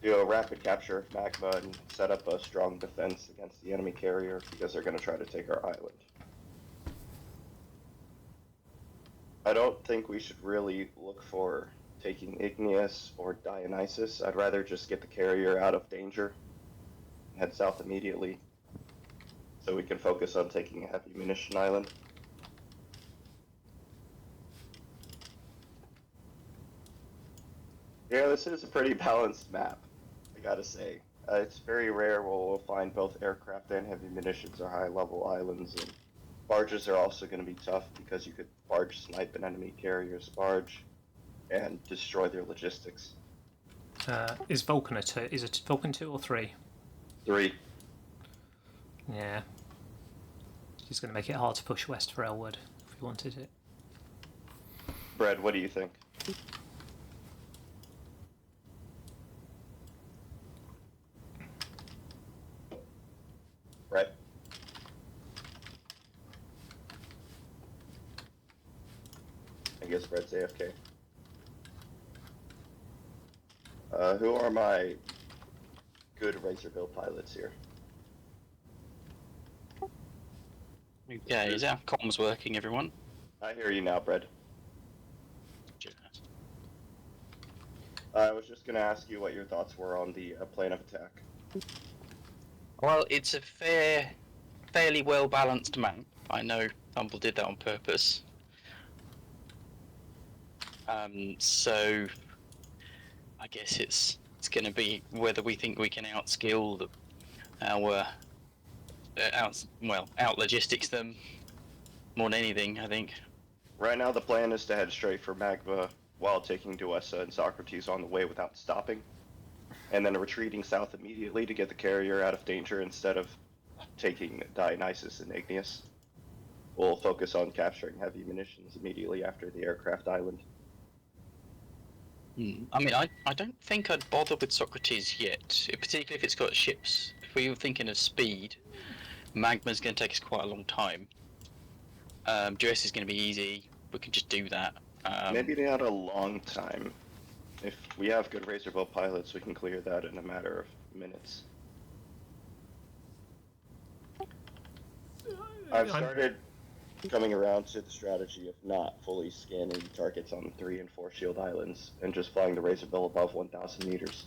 do a rapid capture of magma and set up a strong defense against the enemy carrier because they're going to try to take our island. I don't think we should really look for taking Igneous or Dionysus. I'd rather just get the carrier out of danger and head south immediately so we can focus on taking a heavy munition island. Yeah, this is a pretty balanced map, I gotta say. It's very rare where we'll find both aircraft and heavy munitions or high-level islands, and barges are also going to be tough because you could barge snipe an enemy carrier's barge and destroy their logistics. Is Vulcan is it Vulcan 2 or 3? 3. Yeah. It's going to make it hard to push west for Elwood if we wanted it. Brad, what do you think? Brad? I guess Brad's AFK. Who are my good Razorbill pilots here? Okay, is our comms working, everyone? I hear you now, Brad. I was just going to ask you what your thoughts were on the plan of attack. Well, it's a fairly well-balanced map. I know Tumble did that on purpose. So I guess it's going to be whether we think we can outskill out logistics them more than anything, I think. Right now the plan is to head straight for Magma while taking Duessa and Socrates on the way without stopping, and then retreating south immediately to get the carrier out of danger instead of taking Dionysus and Igneous. We'll focus on capturing heavy munitions immediately after the aircraft island. I mean, I don't think I'd bother with Socrates yet, particularly if it's got ships. If we were thinking of speed, Magma's going to take us quite a long time. Duess is going to be easy. We can just do that. Maybe not a long time. If we have good Razorbill pilots, we can clear that in a matter of minutes. I've started coming around to the strategy of not fully scanning targets on 3 and 4 shield islands and just flying the Razorbill above 1,000 meters.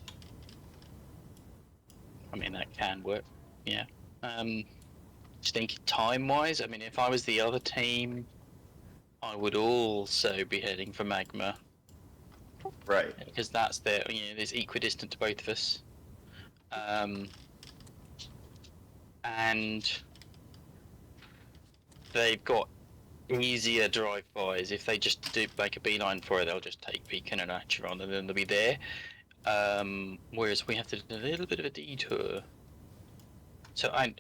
I mean, that can work, yeah. Just thinking time-wise, I mean, if I was the other team, I would also be heading for Magma. Right. Because that's their, it's equidistant to both of us. And they've got easier drive-bys. If they just do make a beeline for it, they'll just take Beacon and Acheron and then they'll be there. Whereas we have to do a little bit of a detour. So I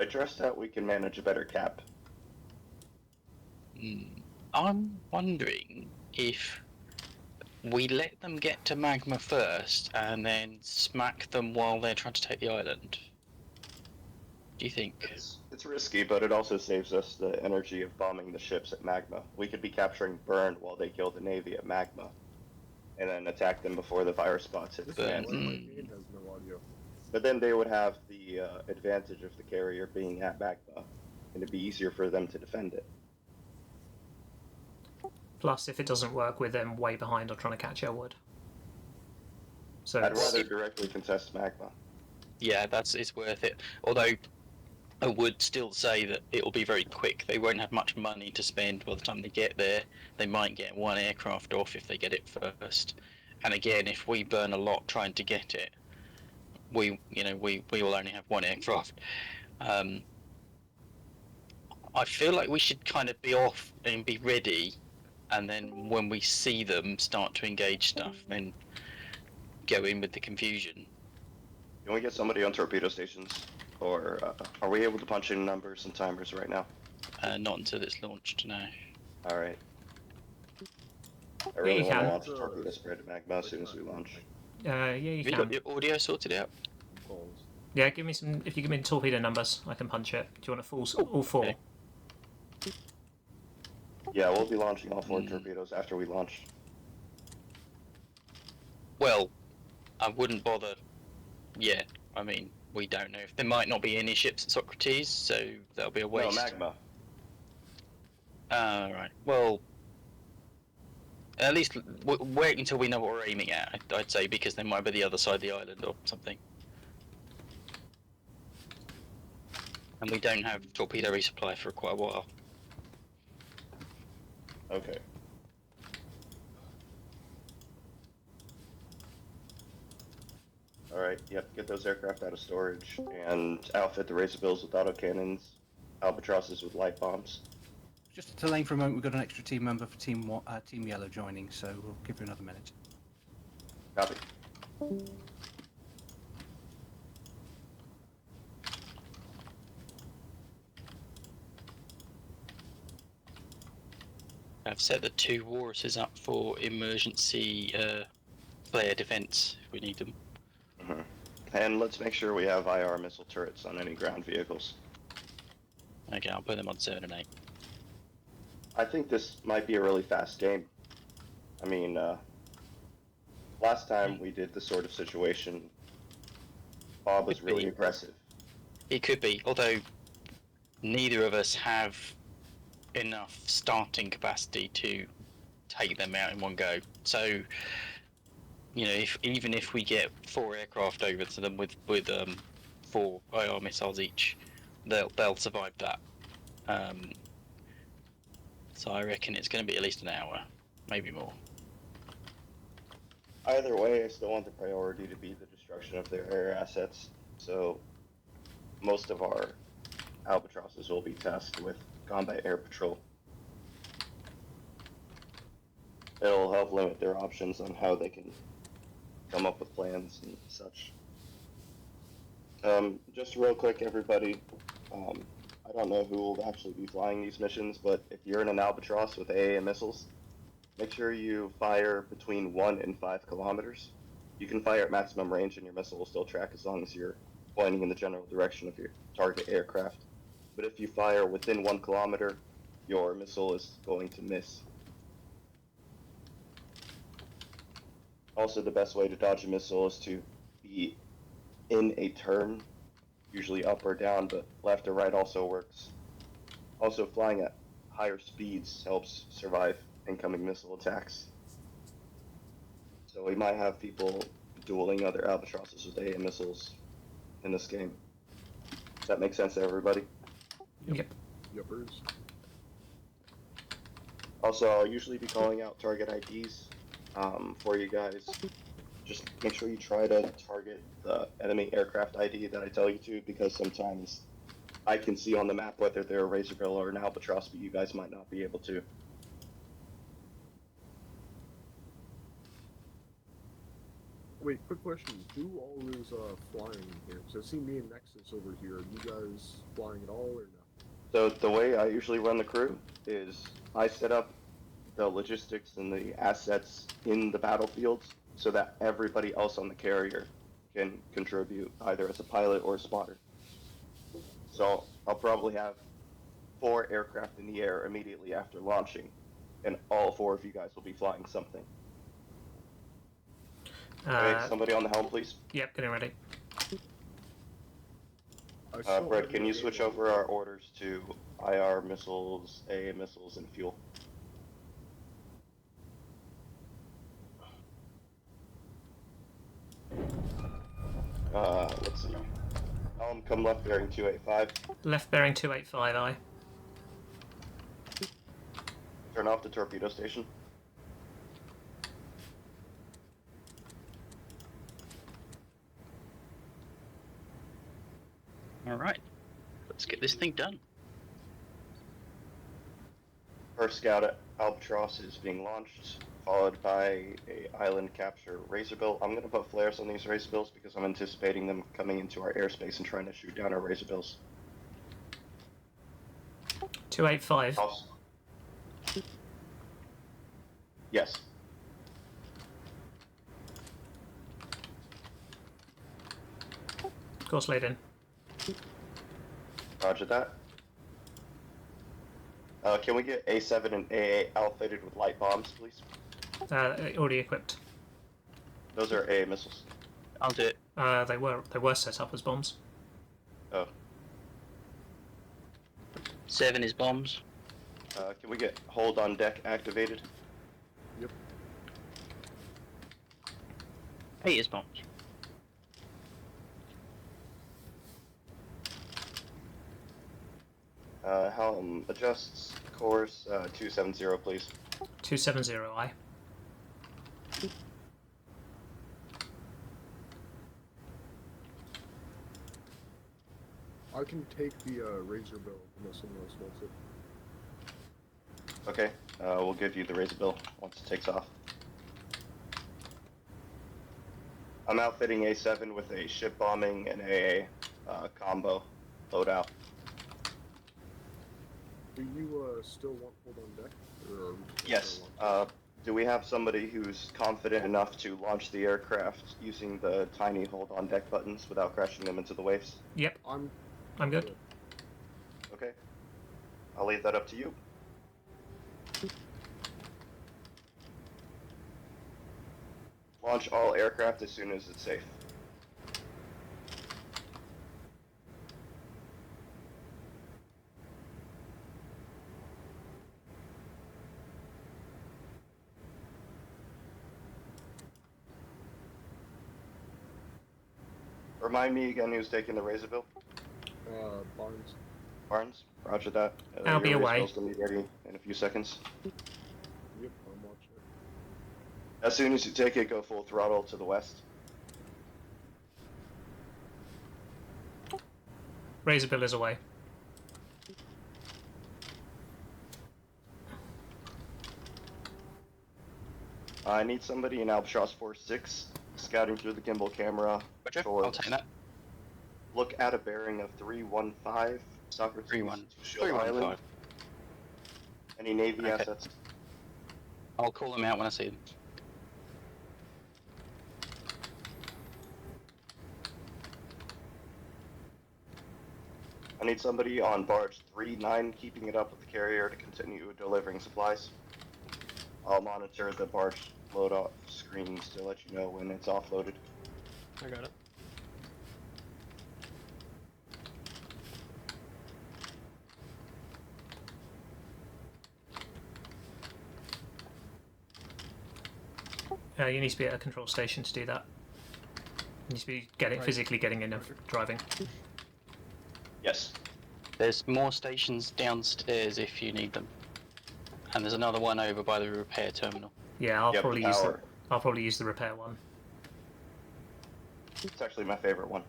trust that we can manage a better cap. I'm wondering if we let them get to Magma first and then smack them while they're trying to take the island. Do you think? It's risky, but it also saves us the energy of bombing the ships at Magma. We could be capturing Burn while they kill the Navy at Magma, and then attack them before the fire spots hit the fan. But then they would have the advantage of the carrier being at Magma, and it'd be easier for them to defend it. Plus, if it doesn't work, we're then way behind on trying to catch Elwood. So I'd rather directly contest Magma. Yeah, it's worth it. Although I would still say that it'll be very quick. They won't have much money to spend by the time they get there. They might get one aircraft off if they get it first. And again, if we burn a lot trying to get it, we will only have one aircraft. I feel like we should kind of be off and be ready, and then when we see them start to engage stuff and go in with the confusion. Can we get somebody on torpedo stations? Or are we able to punch in numbers and timers right now? Not until it's launched, no. Alright. I really want to launch a torpedo spread to Magma as soon as we launch. Yeah, you can. Have you got your audio sorted out? Yeah, give me some. If you give me the torpedo numbers, I can punch it. Do you want a full all 4? Okay. Yeah, we'll be launching all 4 torpedoes after we launch. Well, I wouldn't bother. Yeah, I mean, we don't know. There might not be any ships at Socrates, so that'll be a No, waste. magma. Right. Well, at least wait until we know what we're aiming at, I'd say, because they might be the other side of the island or something. And we don't have torpedo resupply for quite a while. Okay. Alright, yep, get those aircraft out of storage, and outfit the Razorbills with autocannons, Albatrosses with light bombs. Just delaying for a moment, we've got an extra team member for Team Yellow joining, so we'll give you another minute. Copy. I've set the 2 walruses up for emergency flare defense if we need them. Mm-hmm. And let's make sure we have IR missile turrets on any ground vehicles. Okay, I'll put them on 7 and 8. I think this might be a really fast game. I mean, last time we did this sort of situation, Bob was really aggressive. It could be, although neither of us have enough starting capacity to take them out in one go. So, you know, even if we get 4 aircraft over to them with 4 IR missiles each, they'll survive that. So I reckon it's going to be at least an hour, maybe more. Either way, I still want the priority to be the destruction of their air assets, so most of our Albatrosses will be tasked with combat air patrol. It'll help limit their options on how they can come up with plans and such. Just real quick, everybody, I don't know who will actually be flying these missions, but if you're in an Albatross with AA missiles, make sure you fire between 1 and 5 kilometers. You can fire at maximum range and your missile will still track as long as you're pointing in the general direction of your target aircraft. But if you fire within 1 kilometer, your missile is going to miss. Also, the best way to dodge a missile is to be in a turn, usually up or down, but left or right also works. Also, flying at higher speeds helps survive incoming missile attacks. So we might have people dueling other Albatrosses with AA missiles in this game. Does that make sense to everybody? Yep. Yuppers. Also, I'll usually be calling out target IDs for you guys. Just make sure you try to target the enemy aircraft ID that I tell you to, because sometimes I can see on the map whether they're a Razorbill or an Albatross, but you guys might not be able to. Wait, quick question. Who all is flying here? So I see me and Nexus over here. Are you guys flying at all or no? So the way I usually run the crew is I set up the logistics and the assets in the battlefields so that everybody else on the carrier can contribute either as a pilot or a spotter. So I'll probably have 4 aircraft in the air immediately after launching, and all 4 of you guys will be flying something. Okay, somebody on the helm, please. Yep, getting ready. Brett, can you switch over our orders to IR missiles, AA missiles, and fuel? Let's see. Come left bearing 285. Left bearing 285, aye. Turn off the torpedo station. Alright, let's get this thing done. First scout at Albatross is being launched, followed by a island capture Razorbill. I'm going to put flares on these Razorbills because I'm anticipating them coming into our airspace and trying to shoot down our Razorbills. 285. Also, yes. Course laid in. Roger that. Can we get A7 and A8 outfitted with light bombs, please? Already equipped. Those are AA missiles. I'll do it. They were set up as bombs. Oh, 7 is bombs. can we get hold on deck activated? 8 is bombs. Helm adjusts course 270, please. 270 I. I can take the Razor Bill unless someone else wants it. Okay, we'll give you the Razor Bill once it takes off. I'm outfitting A7 with a ship bombing and AA combo loadout. Do you still want hold on deck? Or are we just Yes. gonna launch Do we have somebody who's confident enough to launch the aircraft using the tiny hold on deck buttons without crashing them into the waves? Yep, it? I'm good. Okay. I'll leave that up to you. Launch all aircraft as soon as it's safe. Remind me again who's taking the Razor Bill? Barnes. Barnes? Roger that. I'll be your away. Razor Bill's gonna be ready in a few seconds. Yep, I'm watching it. As soon as you take it, go full throttle to the west. Razor Bill is away. I need somebody in Albatross Force 6 scouting through the gimbal camera. Roger, towards- I'll take that. Look at a bearing of 315 Socrates 3-1. Shield Island. 315. Any Navy Okay. assets? I'll call them out when I see them. I need somebody on barge 3-9 keeping it up with the carrier to continue delivering supplies. I'll monitor the barge load off screens to let you know when it's offloaded. I got it. You need to be at a control station to do that. You need to be Right. physically getting in and driving. Yes. There's more stations downstairs if you need them. And there's another one over by the repair terminal. Yeah, I'll Yep, probably the use the tower. I'll probably use the repair one. It's actually my favorite one.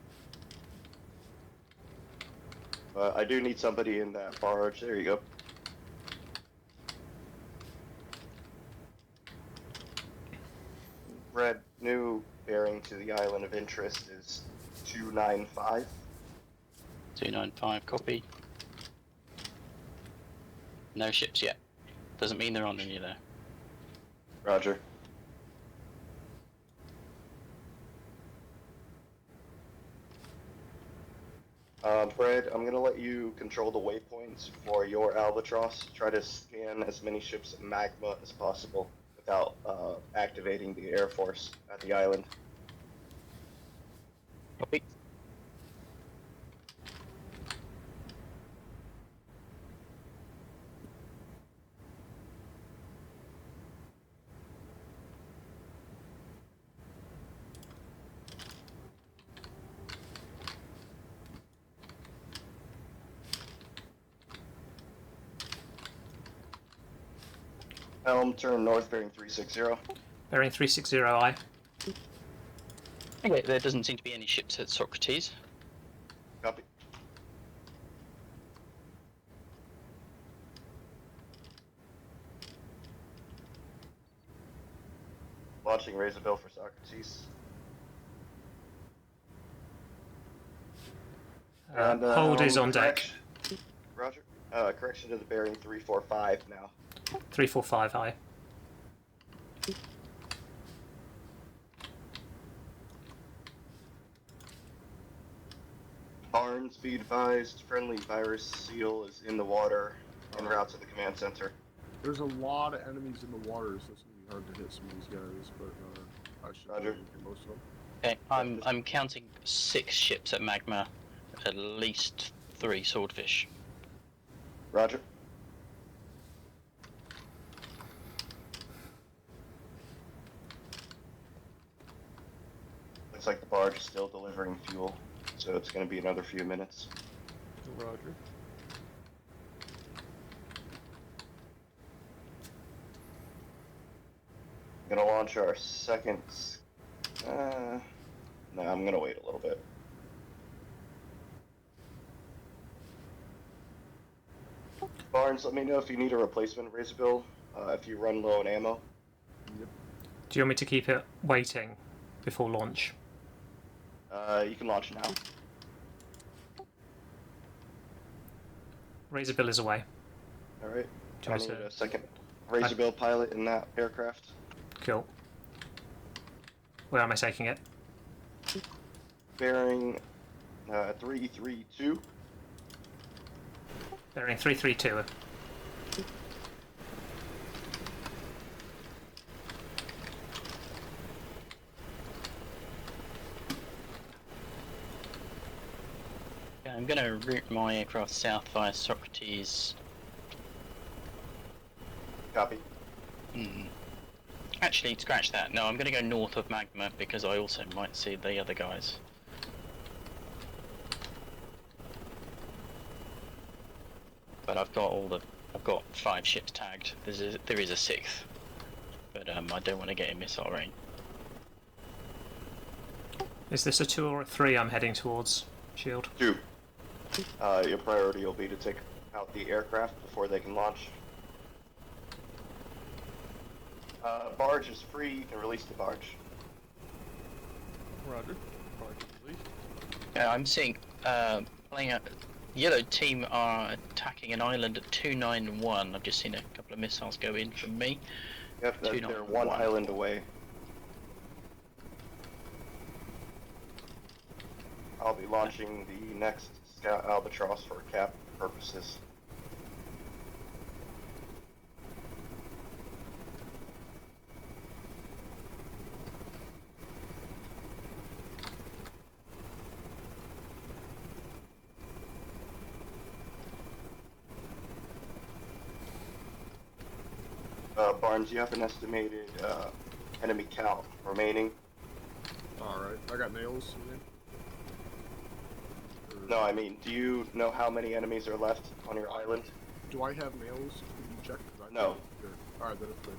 But I do need somebody in that barge. There you go. Red, new bearing to the island of interest is 295. 295, copy. No ships yet. Doesn't mean they're on any there. Roger. Brad, I'm gonna let you control the waypoints for your Albatross. Try to scan as many ships of magma as possible without activating the Air Force at the island. Copy. Helm, turn north, bearing 360. Bearing 360 I. Okay, there doesn't seem to be any ships at Socrates. Copy. Launching Razor Bill for Socrates. Hold is on deck. correction- Roger. Correction to the bearing 345 now. 345 I. Barnes, be advised, friendly virus seal is in the water en route to the command center. There's a lot of enemies in the water, so it's gonna be hard to hit some of these guys, but I should Roger. get most of them. Okay, I'm counting 6 ships at Magma, at least 3 swordfish. Roger. Looks like the barge is still delivering fuel, so it's going to be another few minutes. Roger. Gonna launch our second. No, I'm gonna wait a little bit. Barnes, let me know if you need a replacement Razorbill. If you run low on ammo. Do you want me to keep it waiting before launch? You can launch now. Razorbill is away. All right. Do you I want need me to... a second Razorbill pilot in that aircraft. Cool. Where am I taking it? Bearing 332. Bearing 332. Yeah, I'm gonna route my aircraft south via Socrates. Copy. Actually, scratch that. No, I'm gonna go north of Magma because I also might see the other guys. But I've got 5 ships tagged. There is a 6th, but I don't want to get in missile range. Is this a 2 or a 3 I'm heading towards? Shield. 2. Your priority will be to take out the aircraft before they can launch. Barge is free. You can release the barge. Roger. Barge is released. Yeah, I'm seeing playing a yellow team are attacking an island at 291. I've just seen a couple of missiles go in from me. Yep, they're 291. 1 island away. I'll be launching the next Scout Albatross for cap purposes. Barnes, you have an estimated enemy count remaining? Alright, I got nails. No, I mean, do you know how many enemies are left on your island? Do I have nails? Can you check? 'Cause I No. Good. Alright, then it's good.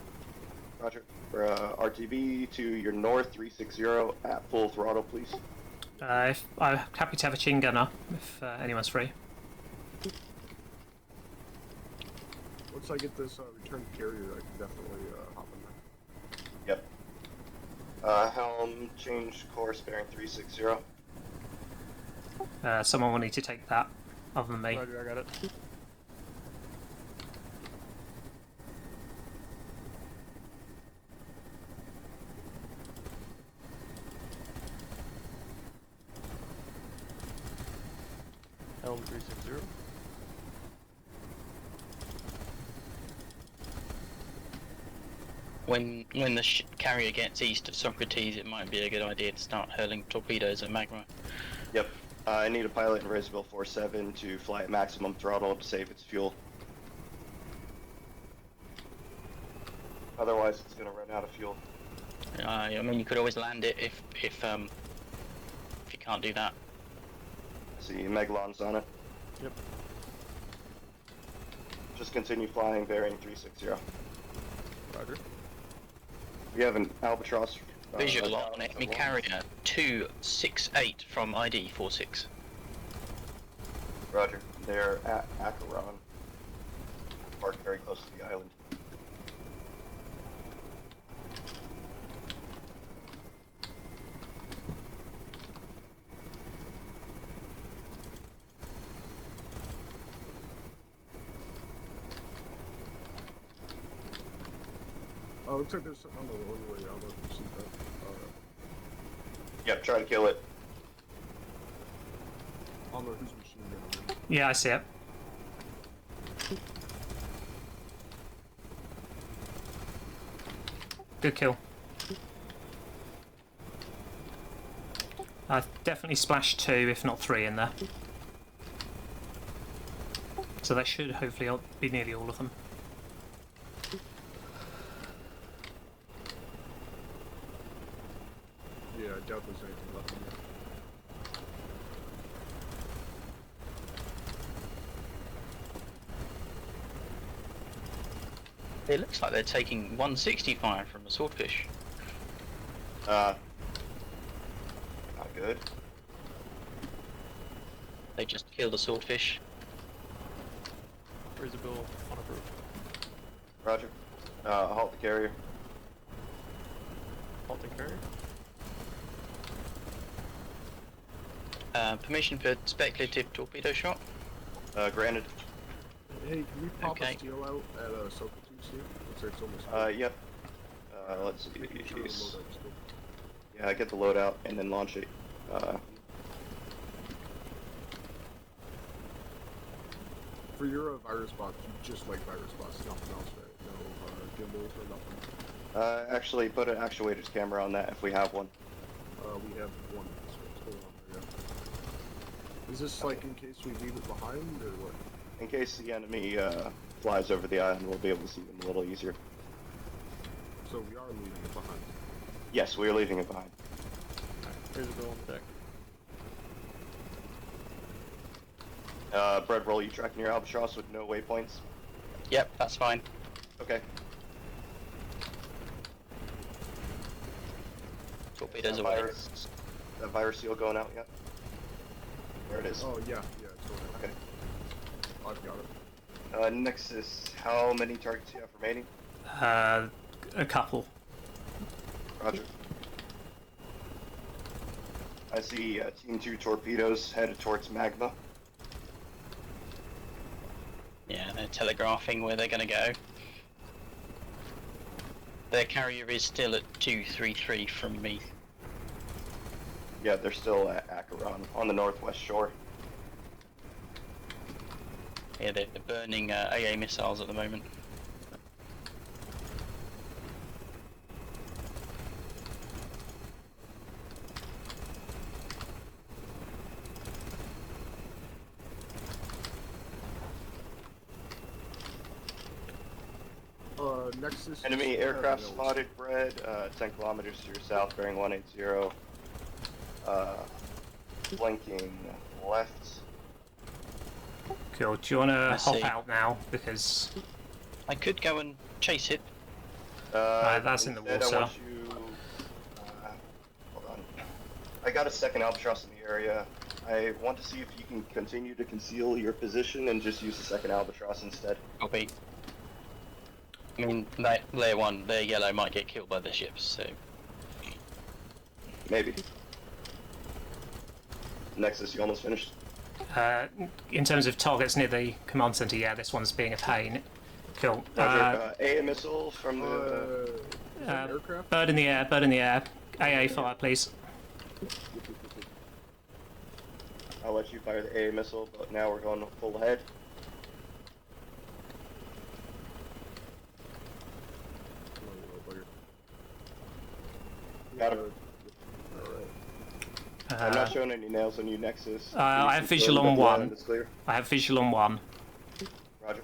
Roger. For RTB to your north, 360 at full throttle, please. I'm happy to have a chin gunner if anyone's free. Once I get this return carrier, I can definitely hop in there. Yep. Helm, change course, bearing 360. Someone will need to take that, other than me. Roger, I got it. Helm 360. When the carrier gets east of Socrates, it might be a good idea to start hurling torpedoes at Magma. Yep. I need a pilot in Razorbill 47 to fly at maximum throttle to save its fuel. Otherwise, it's going to run out of fuel. I mean, you could always land it if you can't do that. I see Megalon's on it. Yep. Just continue flying, bearing 360. Roger. We have an Albatross. Visual on enemy carrier 268 from ID 46. Roger. They're at Acheron. Parked very close to the island. Oh, looks like there's something on the runway. I don't know if you see that. Yep, try to kill it. I don't know whose machine gun. Yeah, I see it. Good kill. Definitely splash 2, if not 3 in there. So that should hopefully be nearly all of them. Yeah, I doubt there's anything left in there. It looks like they're taking 165 from a swordfish. Not good. They just killed a swordfish. Razorbill unapproved. Roger. Halt the carrier. Halting carrier. Permission for speculative torpedo shot. Granted. Hey, can we pop Okay. a steel out at CC2, Steve? Looks like it's almost Yep. Let's see. Making sure the loadout's good. Yeah, get the loadout and then launch it. For your virus bots, you just like virus bots, nothing else, right? No gimbals or nothing. Actually, put an actuator's camera on that if we have one. We have one, so it's still on there, yeah. Is this like in case we leave it behind, or what? In case the enemy flies over the island, we'll be able to see them a little easier. So we are leaving it behind. Yes, we are leaving it behind. Razorbill on the deck. Bread roll, you tracking your albatross with no waypoints? Yep, that's fine. Okay. Torpedoes That away. that virus seal going out yet? There it is. Oh, yeah, it's going on. Okay. I've got it. Nexus, how many targets do you have remaining? A couple. Roger. I see Team 2 torpedoes headed towards Magma. Yeah, they're telegraphing where they're going to go. Their carrier is still at 233 from me. Yeah, they're still at Acheron on the northwest shore. Yeah, they're burning AA missiles at the moment. Nexus. Enemy aircraft spotted, Bread, 10 kilometers to your south, bearing 180. Blinking left. Cool. Do you want to I hop see. out now? Because I could go and chase it. that's in the instead, water. I want you, hold on. I got a second albatross in the area. I want to see if you can continue to conceal your position and just use the second albatross instead. Copy. I mean, layer 1, their yellow might get killed by the ships, so... Maybe. Nexus, you almost finished? In terms of targets near the command center, yeah, this one's being a pain. Cool. Roger, AA missile from the... Is that aircraft? Bird in the air, bird in the air. AA fire, please. I'll let you fire the AA missile, but now we're going full ahead. Got him. I'm not showing any nails on you, Nexus. I have visual on one. It's clear. I have visual on one. Roger.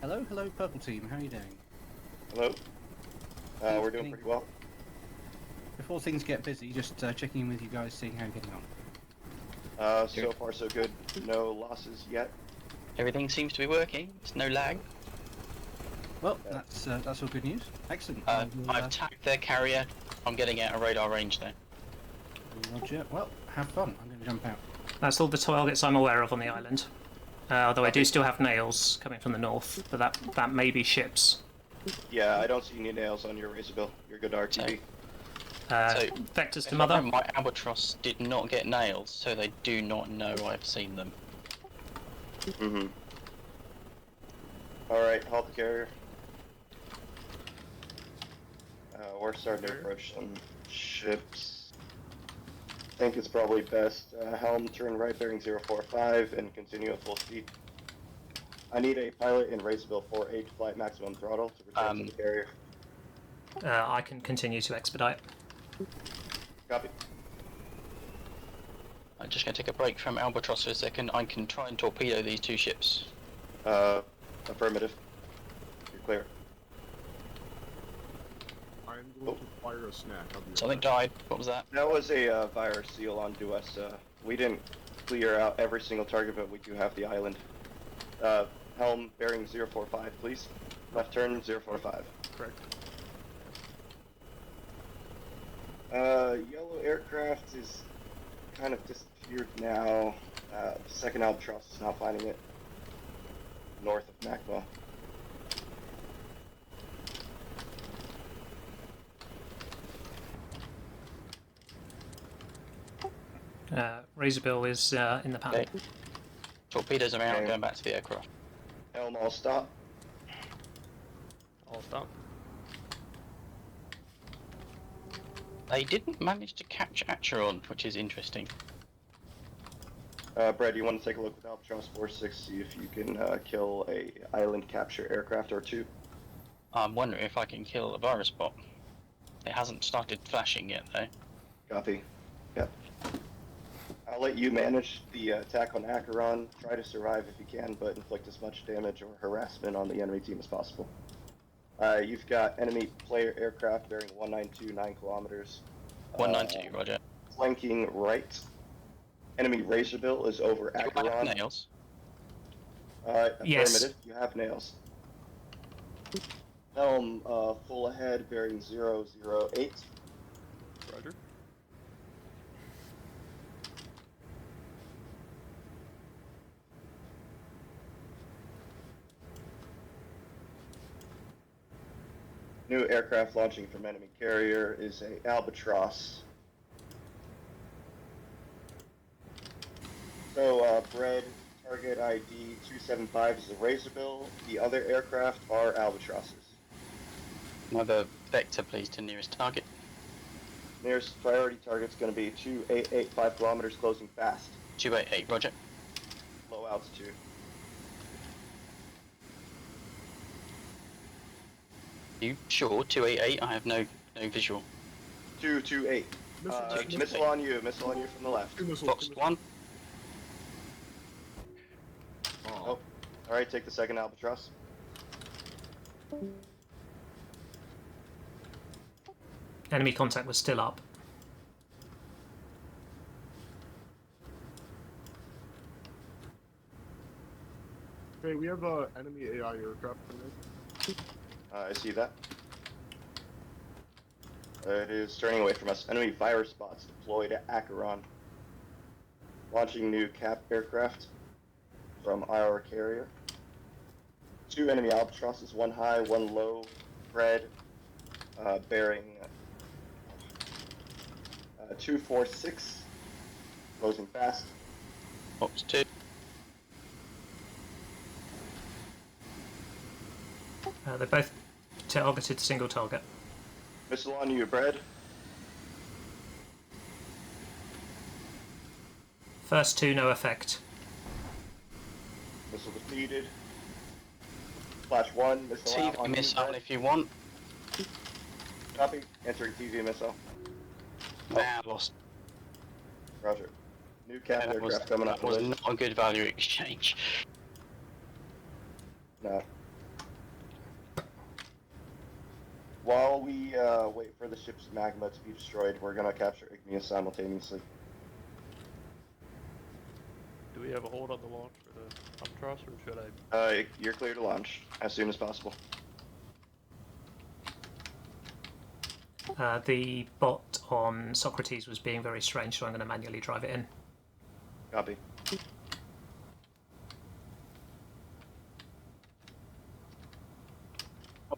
Hello, purple team. How are you doing? Hello. We're doing pretty well. Before things get busy, just checking in with you guys, seeing how you're getting on. So far so good. No losses yet. Everything seems to be working, there's no lag. Well, that's all good news. Excellent. I've tagged their carrier, I'm getting out of radar range now. Roger. Well, have fun. I'm going to jump out. That's all the targets I'm aware of on the island. Although I do still have nails coming from the north, but that may be ships. Yeah, I don't see any nails on your Razorbill. You're good RTB. Vectors to mother. My albatross did not get nails, so they do not know I've seen them. Mm-hmm. Alright, halt the carrier. We're starting to approach some ships. I think it's probably best helm turn right bearing 045 and continue at full speed. I need a pilot in Razorbill 48 flight maximum throttle to return to the carrier. I can continue to expedite. Copy. I'm just going to take a break from Albatross for a second. I can try and torpedo these two ships. Affirmative. You're clear. I'm going to fire a snack. I'll be right Something back. died. What was that? That was a virus seal onto us. We didn't clear out every single target, but we do have the island. Helm bearing 045, please. Left turn 045. Correct. Yellow aircraft is kind of disappeared now. Second Albatross is not finding it. North of Magma. Razorbill is in the panel. Okay. Torpedoes are out, Okay. going back to the aircraft. Helm all stop. All stop. They didn't manage to catch Acheron, which is interesting. Brad, you want to take a look with Albatross 46, see if you can kill a island capture aircraft or two? I'm wondering if I can kill a virus bot. It hasn't started flashing yet, though. Copy. Yep. I'll let you manage the attack on Acheron. Try to survive if you can, but inflict as much damage or harassment on the enemy team as possible. You've got enemy player aircraft bearing 192, 9 kilometers. 192, roger. Flanking right. Enemy Razorbill is over Do I have Acheron. nails? Yes. Affirmative, you have nails. Helm full ahead bearing 008. Roger. New aircraft launching from enemy carrier is a Albatross. So, Bread, target ID 275 is a Razorbill. The other aircraft are Albatrosses. Another vector, please, to nearest target. Nearest priority target's going to be 2885 kilometers, closing fast. 288, roger. Low altitude. You sure? 288? I have no visual. 228. Missile on you from the left. Two missiles, Fox two 1. missiles. Oh, alright, take the second Albatross. Enemy contact was still up. Okay, we have enemy AI aircraft coming I see that. It is turning away from us. Enemy virus bots deployed at Acheron. Launching new cap aircraft from our carrier. 2 enemy Albatrosses, 1 high, 1 low, red, bearing 246, closing fast. Fox 2. They're both targeted single target. Missile on you, Bread. First two, no effect. Missile defeated. Flash 1, missile out TV on you, missile Bread. if you want. Copy. Entering TV missile. Nah, lost. Roger. New cap That was, aircraft coming up. that was not a good value exchange. No. While we wait for the ship's magma to be destroyed, we're gonna capture Igneous simultaneously. Do we have a hold on the launch for the Albatross, or should I? You're clear to launch as soon as possible. The bot on Socrates was being very strange, so I'm going to manually drive it in. Copy.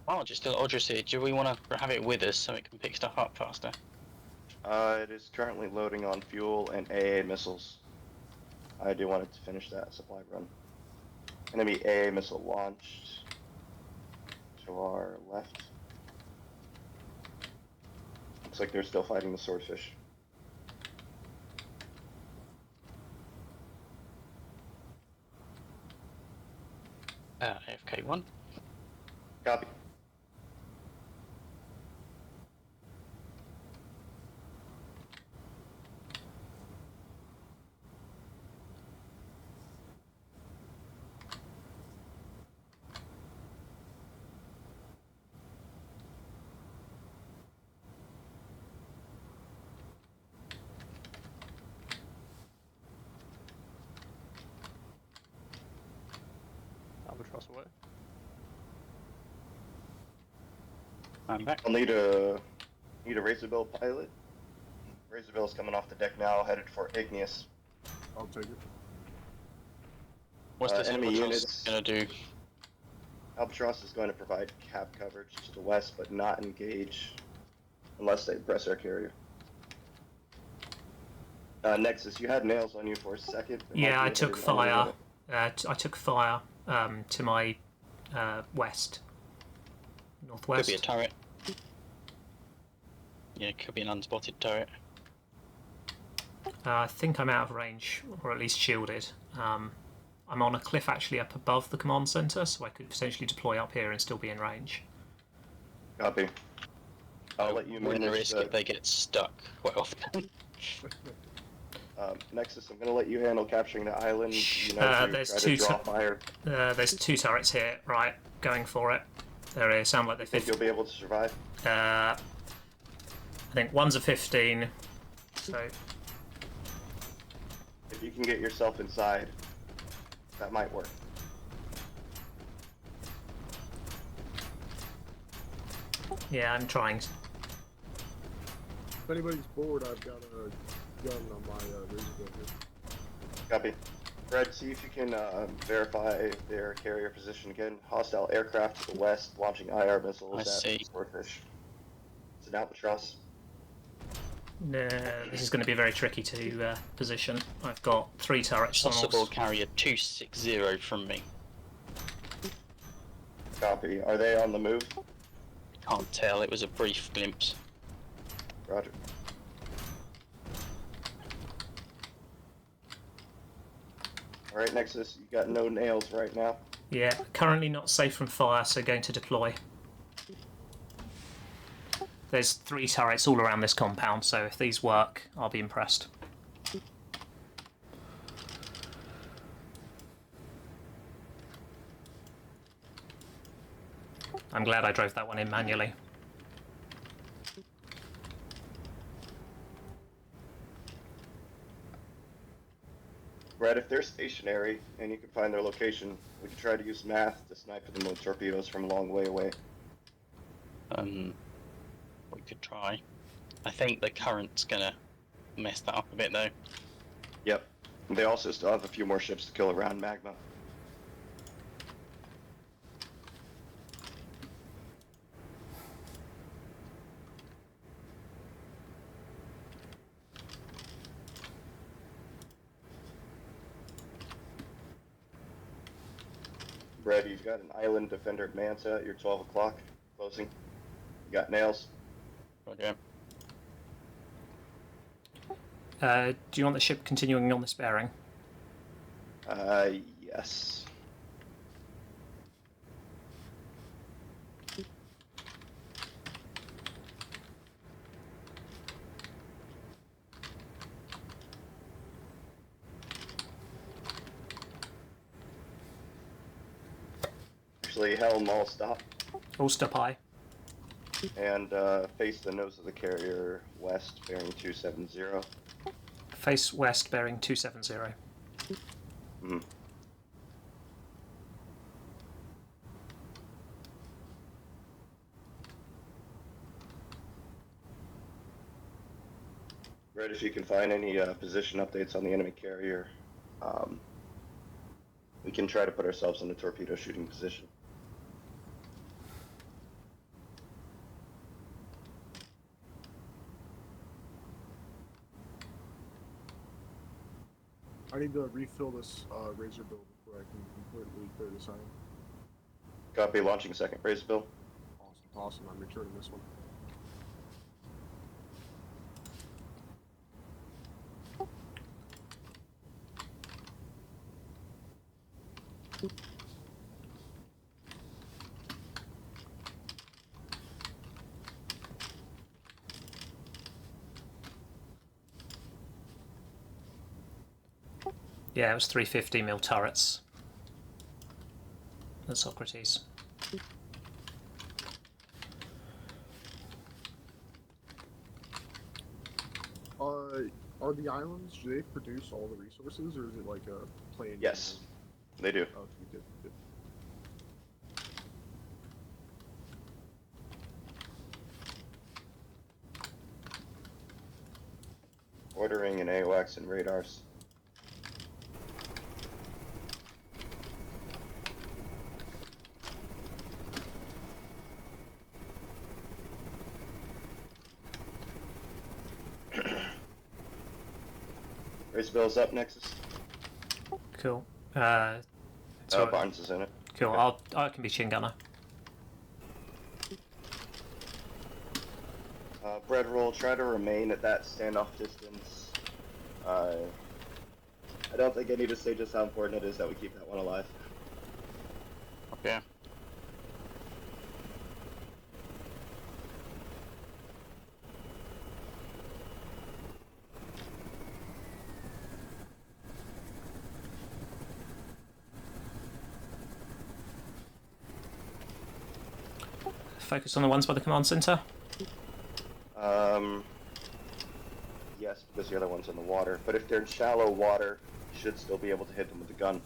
Oh, just Audrey said, do we want to have it with us so it can pick stuff up faster? It is currently loading on fuel and AA missiles. I do want it to finish that supply run. Enemy AA missile launched to our left. Looks like they're still fighting the swordfish. AFK 1. Copy. I'm back. I'll need a Razorbill pilot. Razorbill coming off the deck now, headed for Igneous. I'll take it. What's this enemy Albatross units gonna do? Albatross is going to provide cap coverage to the west, but not engage unless they press our carrier. Nexus, you had nails on you for a second. Yeah, I took fire. I took fire to my west, northwest. Could be a turret. Yeah, could be an unspotted turret. I think I'm out of range, or at least shielded. I'm on a cliff actually up above the command centre, so I could potentially deploy up here and still be in range. Copy. I'll let you Run the manage risk if they get stuck quite often. Nexus, I'm going to let you handle capturing the island. You know, there's try two to draw fire. There's 2 turrets here. Right, going for it. They sound like they Think you'll be able to survive? I think one's a 15. So If you can get yourself inside, that might work. yeah, I'm trying. If anybody's bored, I've got a gun on my Razorbill here. Copy. Fred, see if you can verify their carrier position again. Hostile aircraft to the west, launching IR missiles at Swordfish. It's an Albatross. This is going to be very tricky to position. I've got 3 turrets. Possible carrier 260 from me. Copy. Are they on the move? Can't tell, it was a brief glimpse. Roger. Alright, Nexus, you got no nails right now. Yeah, currently not safe from fire, so going to deploy. There's 3 turrets all around this compound, so if these work, I'll be impressed. I'm glad I drove that one in manually. Brad, if they're stationary and you can find their location, we can try to use math to snipe them with torpedoes from a long way away. We could try. I think the current's gonna mess that up a bit though. Yep. They also still have a few more ships to kill around Magma. Brad, you've got an island defender at Manta at your 12 o'clock closing. You got nails? Roger. Do you want the ship continuing on this bearing? Yes. Actually, helm all stop. All stop high. And face the nose of the carrier west, bearing 270. Face west, bearing 270. Mm-hmm. Red, if you can find any position updates on the enemy carrier, we can try to put ourselves in a torpedo shooting position. I need to refill this Razorbill before I can completely clear this island. Copy, launching second Razorbill. Awesome, I'm returning this one. Yeah, it was 350mm turrets. At Socrates. Are the islands, do they produce all the resources, or is it like a plain? Yes, they do. Oh, okay, good. Ordering an AWACS and radars. Raise bills up, Nexus. Cool. Barnes is in it. Cool. Okay. I can be Shin Gunner. Bread roll, try to remain at that standoff distance. I don't think I need to say just how important it is that we keep that one alive. Okay. Focus on the ones by the command center. Yes, because the other one's in the water. But if they're in shallow water, you should still be able to hit them with the gun.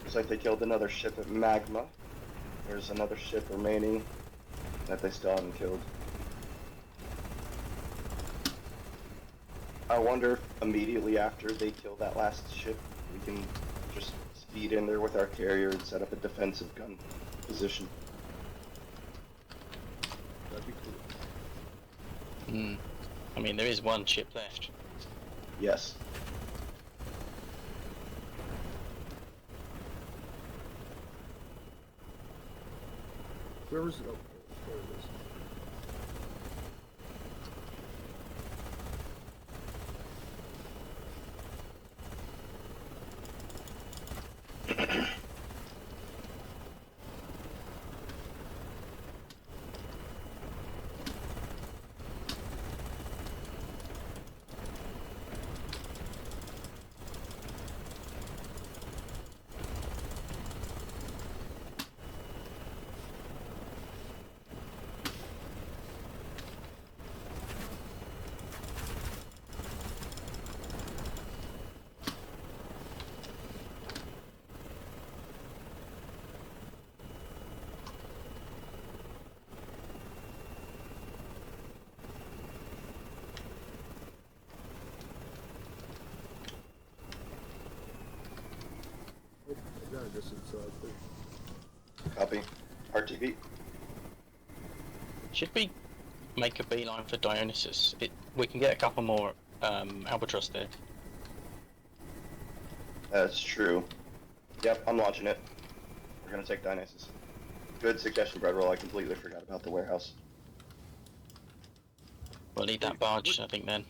Looks like they killed another ship at Magma. There's another ship remaining that they still haven't killed. I wonder if immediately after they kill that last ship, we can just speed in there with our carrier and set up a defensive gun position. That'd be cool. Hmm. I mean, there is one ship left. Yes. Where was it? Oh, there it is. Oh, yeah, I guess it's clear. Copy. RTV. Should we make a beeline for Dionysus? We can get a couple more Albatross there. That's true. Yep, I'm launching it. We're gonna take Dionysus. Good suggestion, Breadroll. I completely forgot about the warehouse. We'll need that barge, I think, then.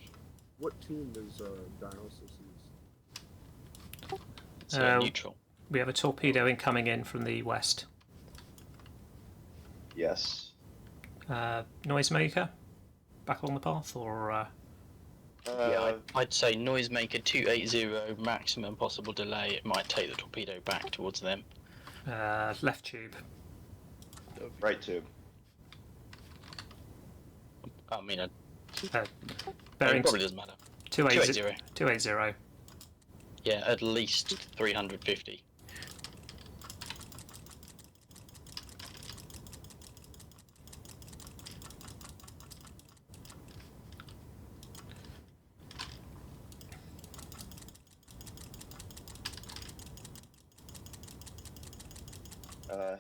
What team is Dionysus use? It's Uh, neutral. We have a torpedo incoming in from the west. Yes. Noisemaker? Back along the path, or... Yeah, I'd say Noisemaker 280, maximum possible delay. It might take the torpedo back towards them. left tube. Right tube. I mean, it Bearing probably doesn't matter. 280. 280. 280. Yeah, at least 350.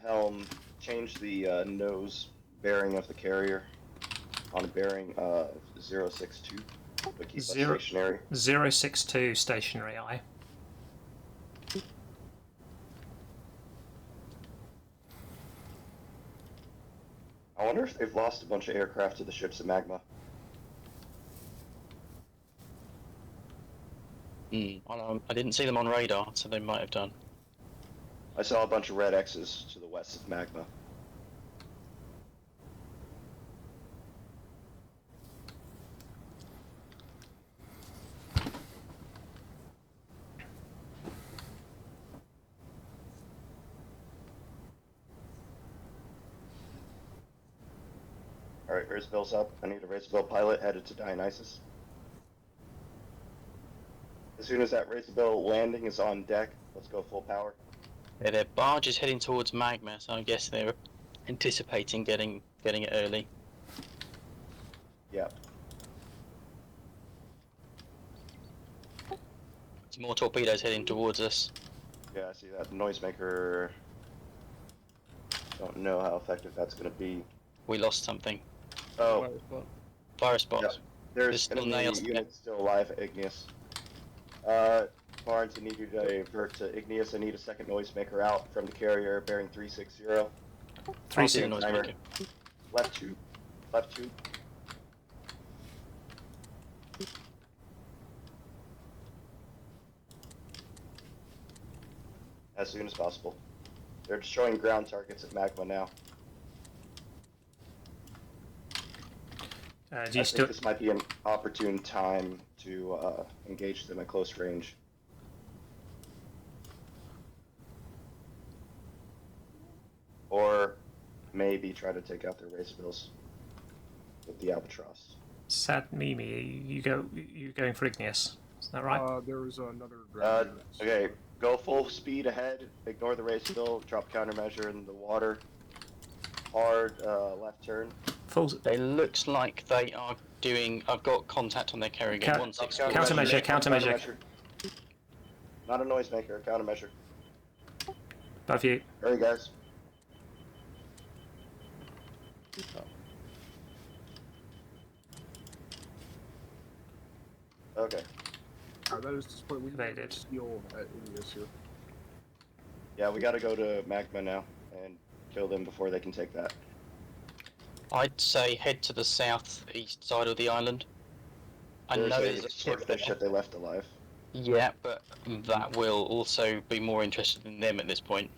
Helm, change the nose bearing of the carrier on a bearing of 062, but keep us stationary. 062 stationary, aye. I wonder if they've lost a bunch of aircraft to the ships at Magma. I didn't see them on radar, so they might have done. I saw a bunch of red X's to the west of Magma. Alright, raise bills up. I need a raise bill pilot headed to Dionysus. As soon as that raise bill landing is on deck, let's go full power. Yeah, their barge is heading towards magma, so I guess they're anticipating getting it early. Yeah. Some more torpedoes heading towards us. Yeah, I see that noisemaker. Don't know how effective that's going to be. We lost something. Oh, Fire spot. Fire spot. Yep. There's There's still enemy nails. units still alive at Igneous. Barnes, I need you to divert to Igneous. I need a second noisemaker out from the carrier bearing 360. I'll see the 360. noisemaker. Left tube. Left tube. As soon as possible. They're destroying ground targets at magma now. Do I you think still? this might be an opportune time to engage them at close range. Or maybe try to take out their Razorbills with the Albatross. Sad Mimi, you going for Igneous? Is that right? There is another ground unit. Okay, go full speed ahead. Ignore the Razorbill. Drop countermeasure in the water. Hard left turn. Full It looks like they are doing. I've got contact on their carrier again. Ca- 164. Countermeasure. Not a noisemaker, a countermeasure. Above you. Hurry, guys. Okay. That is this point. We They have did. steel at Igneous here. Yeah, we gotta go to magma now and kill them before they can take that. I'd say head to the southeast side of the island. I know there's a ship there. ship they left alive. Yeah, but that will also be more interested in them at this point.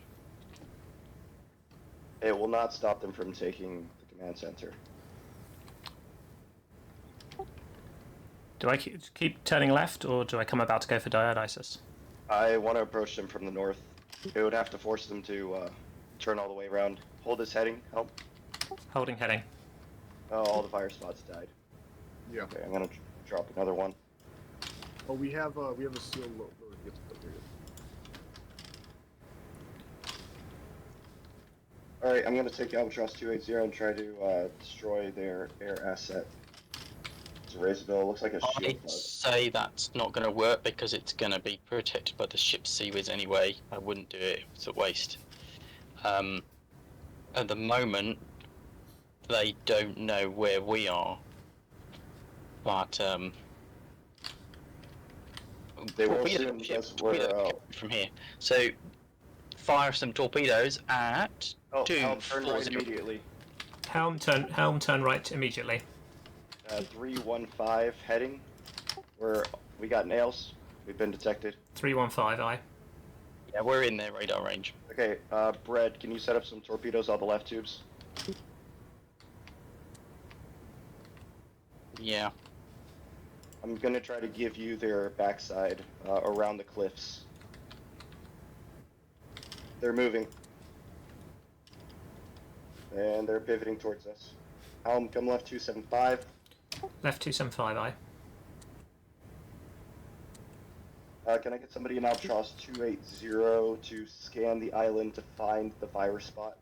It will not stop them from taking the command center. Do I keep turning left, or do I come about to go for Dionysus? I want to approach them from the north. It would have to force them to turn all the way around. Hold this heading. Help. Holding heading. Oh, all the fire spots died. Yeah. Okay, I'm gonna drop another one. Oh, we have a steel load. Alright, I'm gonna take Albatross 280 and try to destroy their air asset. It's a Razorbill. Looks like a shield I'd bug. say that's not going to work because it's going to be protected by the ship's seawiz anyway. I wouldn't do it. It's a waste. At the moment, they don't know where we are. But They will torpedo assume ship, that's where, torpedo from here. So fire some torpedoes at Helm, turn right 240. immediately. Helm turn right immediately. 315 heading. We got nails. We've been detected. 315, aye. Yeah, we're in their radar range. Okay, Brett, can you set up some torpedoes on the left tubes? Yeah. I'm gonna try to give you their backside around the cliffs. They're moving. And they're pivoting towards us. Helm, come left 275. Left 275, aye. Can I get somebody in Albatross 280 to scan the island to find the fire spot?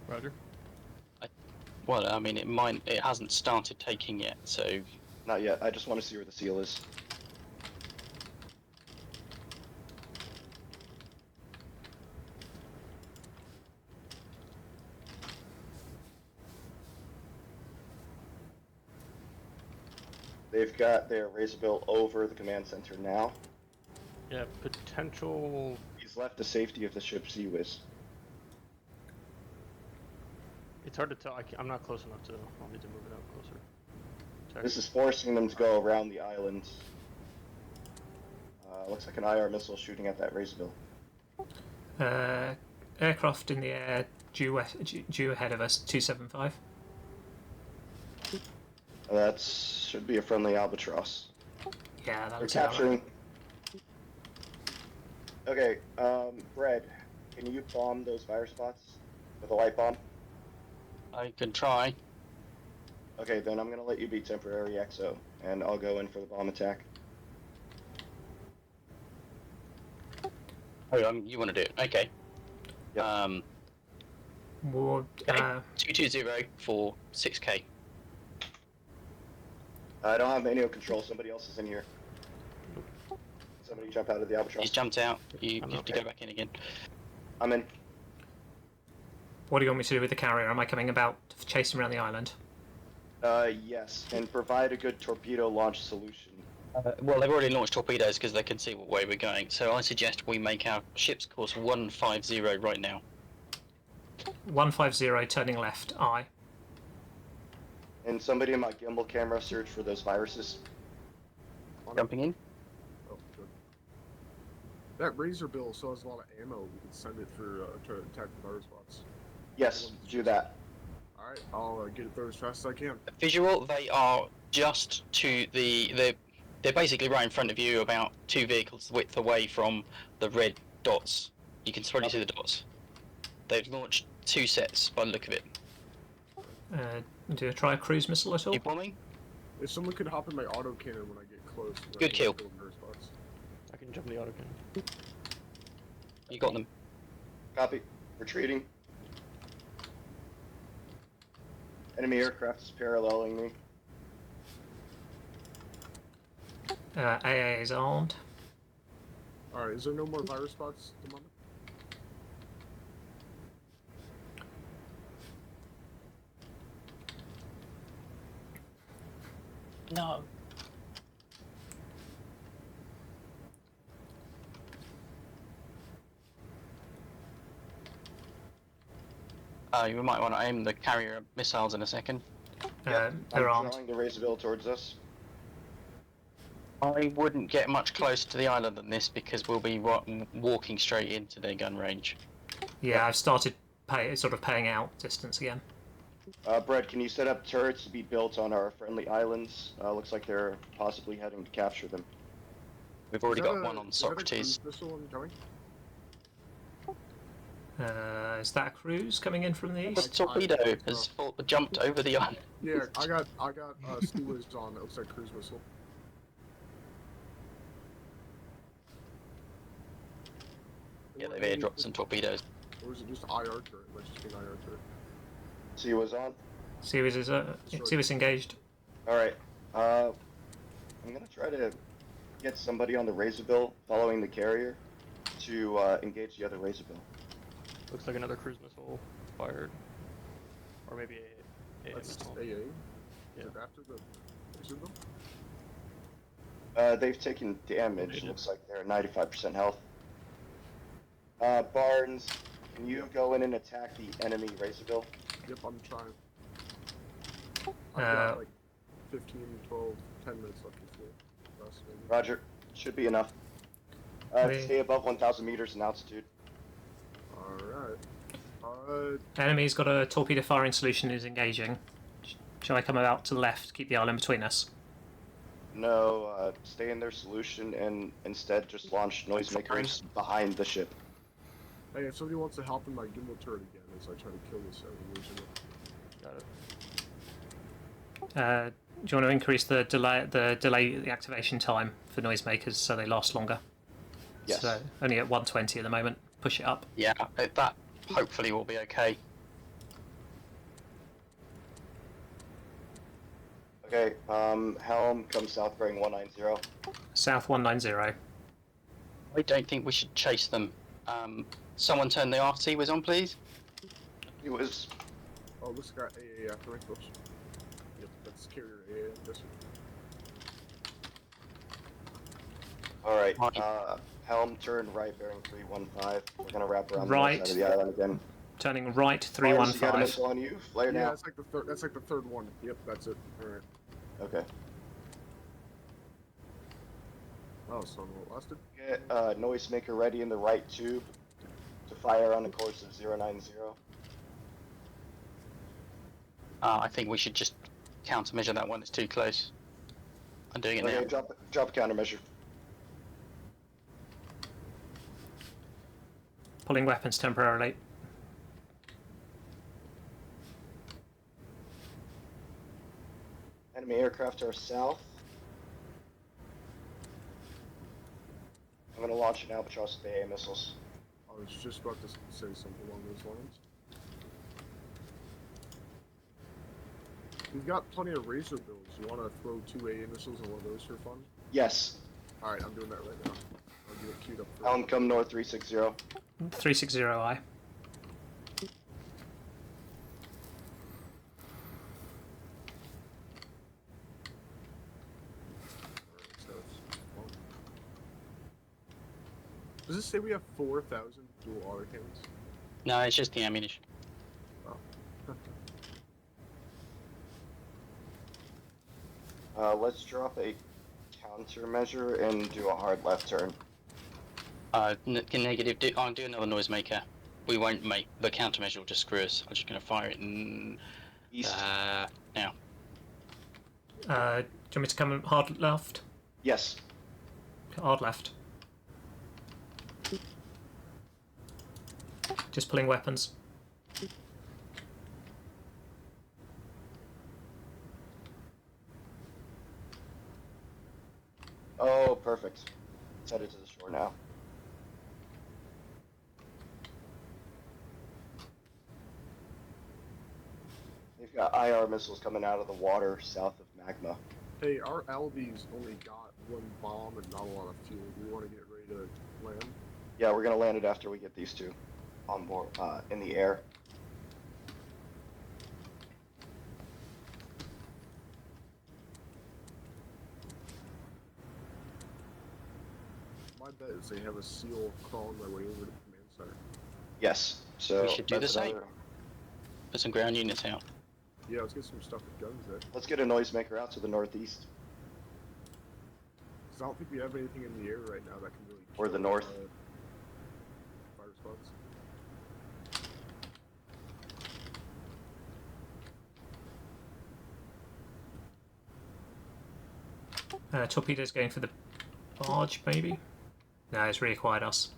Roger. Well, I mean, it hasn't started taking yet, so Not yet. I just want to see where the seal is. They've got their Razorbill over the command center now. Yeah, potential. He's left the safety of the ship's CWIS. It's hard to tell. I'm not close enough to. I'll need to move it out closer. Check. This is forcing them to go around the island. Looks like an IR missile shooting at that Razorbill. Aircraft in the air due ahead of us, 275. That should be a friendly Albatross. Yeah, They're that's capturing. Okay, Brad, can you bomb those fire spots with a light bomb? I can try. Okay, then I'm gonna let you be temporary XO, and I'll go in for the bomb attack. Oh, you want to do it? Okay. Yep. Would, Okay. 220 for 6k. I don't have manual control. Somebody else is in here. Somebody jump out of the albatross. He's jumped out. You I'm have to okay. go back in again. I'm in. what do you want me to do with the carrier? Am I coming about to chase him around the island? Yes, and provide a good torpedo launch solution. Well, they've already launched torpedoes because they can see what way we're going. So I suggest we make our ship's course 150 right now. 150, turning left, aye. And somebody in my gimbal camera search for those viruses. Jumping in. Oh, good. That razor bill still has a lot of ammo. We can send it for to attack the virus bots. Yes, do that. Alright, I'll get it there as fast as I can. Visual, they are just to the... They're basically right in front of you, about 2 vehicles width away from the red dots. You can probably see the dots. They've launched 2 sets by the look of it. Do I try a cruise missile at all? You bombing? If someone could hop in my autocannon when I get close. then Good I can kill. the virus bots. I can jump in the autocannon. You got them. Copy. Retreating. Enemy aircraft is paralleling me. AA is armed. Alright, is there no more virus bots at the moment? No. You might want to aim the carrier missiles in a second. Yep, They're I'm armed. drawing the razor bill towards us. I wouldn't get much closer to the island than this because we'll be walking straight into their gun range. Yeah, I've started paying out distance again. Brett, can you set up turrets to be built on our friendly islands? Looks like they're possibly heading to capture them. We've already Is that got one on is that a Socrates. cruise missile incoming? Is that a cruise coming in from the The east? torpedo has jumped over the island. Yeah, I got Steelers on. It looks like cruise missile. Yeah, they've airdropped some torpedoes. Or is it just IR turret? It might just be an IR turret. See what's on? Series engaged. Alright. I'm gonna try to get somebody on the razor bill following the carrier to engage the other razor bill. Looks like another cruise missile fired. Or maybe a That's missile. AA? Is Yeah. it after the razor bill? They've taken damage. Looks like they're 95% health. Barnes, can you go in and attack the enemy razor bill? Yep, I'm trying. I've got like 15, 12, 10 minutes left before. Last maybe. Roger. Should be enough. Stay above 1,000 meters in altitude. Alright. Enemy's got a torpedo firing solution who's engaging. Shall I come about to the left, keep the island between us? No, stay in their solution and instead just launch noisemakers behind the ship. Hey, if somebody wants to help in my gimbal turret again as I try to kill this illusion. Got it. Do you want to increase the delay activation time for noisemakers so they last longer? Yes. So only at 120 at the moment. Push it up. Yeah, that hopefully will be okay. Okay, helm, come south bearing 190. South 190. I don't think we should chase them. Someone turn the RT was on, please. He was... Oh, looks like AA after me. Oops. Yep, that's carrier AA. This one. Alright, helm, turn right bearing 315. We're gonna wrap around Right. the side of the island again. Turning right Barnes, you got a 315. missile on you? Flare Yeah, now. that's like the third. That's like the third one. Yep, that's it. Alright. Okay. Oh, so it lasted. Get noisemaker ready in the right tube to fire on the course of 090. I think we should just countermeasure that one. It's too close. I'm doing it Okay, now. drop a countermeasure. Pulling weapons temporarily. Enemy aircraft are south. I'm going to launch an Albatross with AA missiles. I was just about to say something along those lines. We've got plenty of razor builds. You want to throw 2 AA missiles and one of those for fun? Yes. Alright, I'm doing that right now. I'll get it queued up for Helm, come north 360. 360I. Does this say we have 4,000 dual autocannons? No, it's just the ammunition. Let's drop a countermeasure and do a hard left turn. Negative. I'll do another noisemaker. We won't make the countermeasure. Will just screw us. I'm just going to fire it in. East. Now. Do you want me to come hard left? Yes. Hard left. Just pulling weapons. Oh, perfect. It's headed to the shore now. They've got IR missiles coming out of the water south of Magma. Hey, our Albies only got 1 bomb and not a lot of fuel. Do we want to get ready to land? Yeah, we're gonna land it after we get these 2 on board, in the air. My bet is they have a seal crawling their way over to the command center. Yes. So We should do the that's same. another- Put some ground units out. Yeah, let's get some stuff with guns there. Let's get a noisemaker out to the northeast. Because I don't think we have anything in the air right now that can really Or the kill, north. fire spots. Torpedoes going for the barge, maybe? No, it's really quiet us.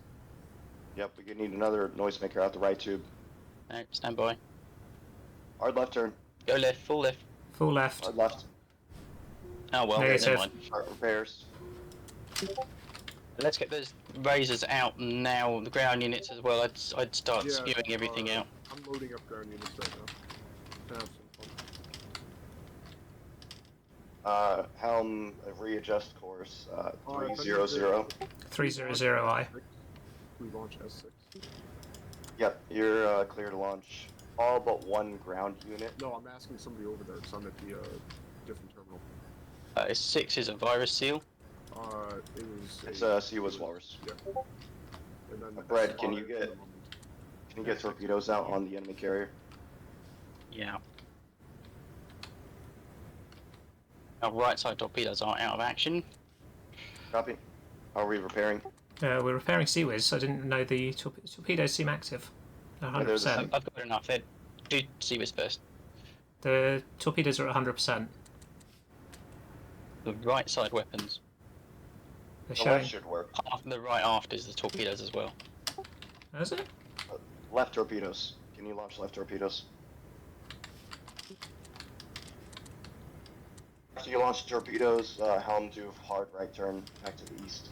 Yep, we need another noisemaker out the right tube. No, stand by. Hard left turn. Go left. Full left. Full left. Hard left. Oh well. Negative. Never mind. Start repairs. Let's get those razors out now. The ground units as well. I'd start Yeah, spewing everything out. I'm loading up ground units right now. To have some fun. Helm, readjust course, if I need 300. 300I. We launch S6. Yep, you're clear to launch. All but 1 ground unit. No, I'm asking somebody over there because I'm at the different terminal. S6 is a virus seal. It was. It's a Siwa's Walrus. Yeah. And then Brad, can S5 you at get- the moment. Can you get torpedoes out on the enemy carrier? Yeah. Our right side torpedoes are out of action. Copy. How are we repairing? We're repairing Seawiz. I didn't know the torpedoes seem active. They're Yeah, there's a 100%. I've got enough. Do Seawiz first. The torpedoes are at 100%. The right side weapons. They're The showing. left should work. The right aft is the torpedoes as well. Is it? Left torpedoes. Can you launch left torpedoes? After you launch torpedoes, helm do hard right turn back to the east.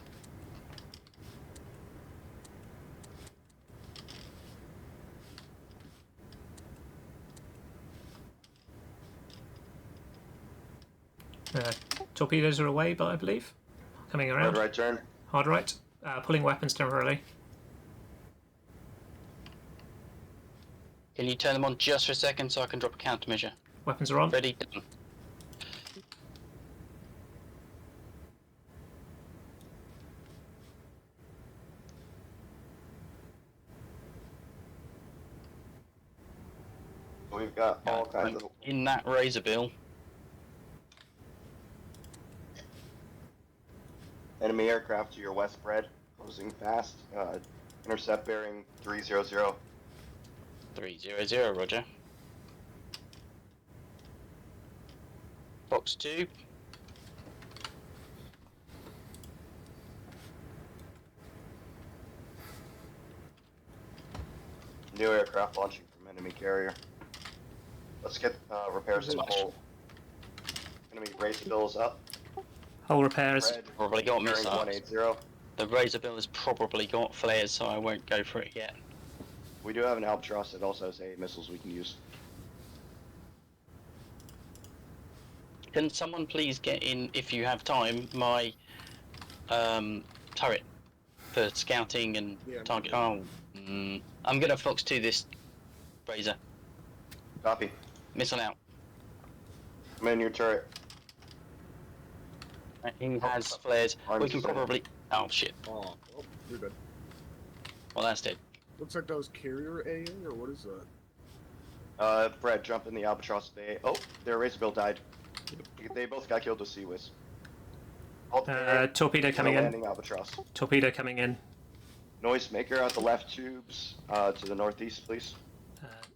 Torpedoes are away, but I believe coming around. Hard right turn. Hard right. Pulling weapons temporarily. Can you turn them on just for a second so I can drop a countermeasure? Weapons are on. Ready? Done. We've got all kinds of In that razor bill. enemy aircraft to your west, Brad. Closing fast. Intercept bearing 300. 300, roger. Box 2. New aircraft launching from enemy carrier. Let's get repairs to the hull. Enemy race bills up. Hull repairs. Red, Probably got bearing missiles. 180. The Razor Bill has probably got flares, so I won't go for it yet. We do have an Albatross that also has 8 missiles we can use. Can someone please get in, if you have time, my turret for scouting and target? Oh, I'm gonna Fox 2 this Razor. Copy. Missile out. I'm in your turret. He has flares. Arms We can is in. probably. Oh shit. Oh, you're dead. Well, that's dead. Looks like that was carrier AA, or what is that? Brad, jump in the Albatross Bay. Oh, their Razorbill died. They both got killed with Sea-Whiz. Torpedo coming in. Landing Albatross. Torpedo coming in. Noisemaker at the left tubes, to the northeast, please.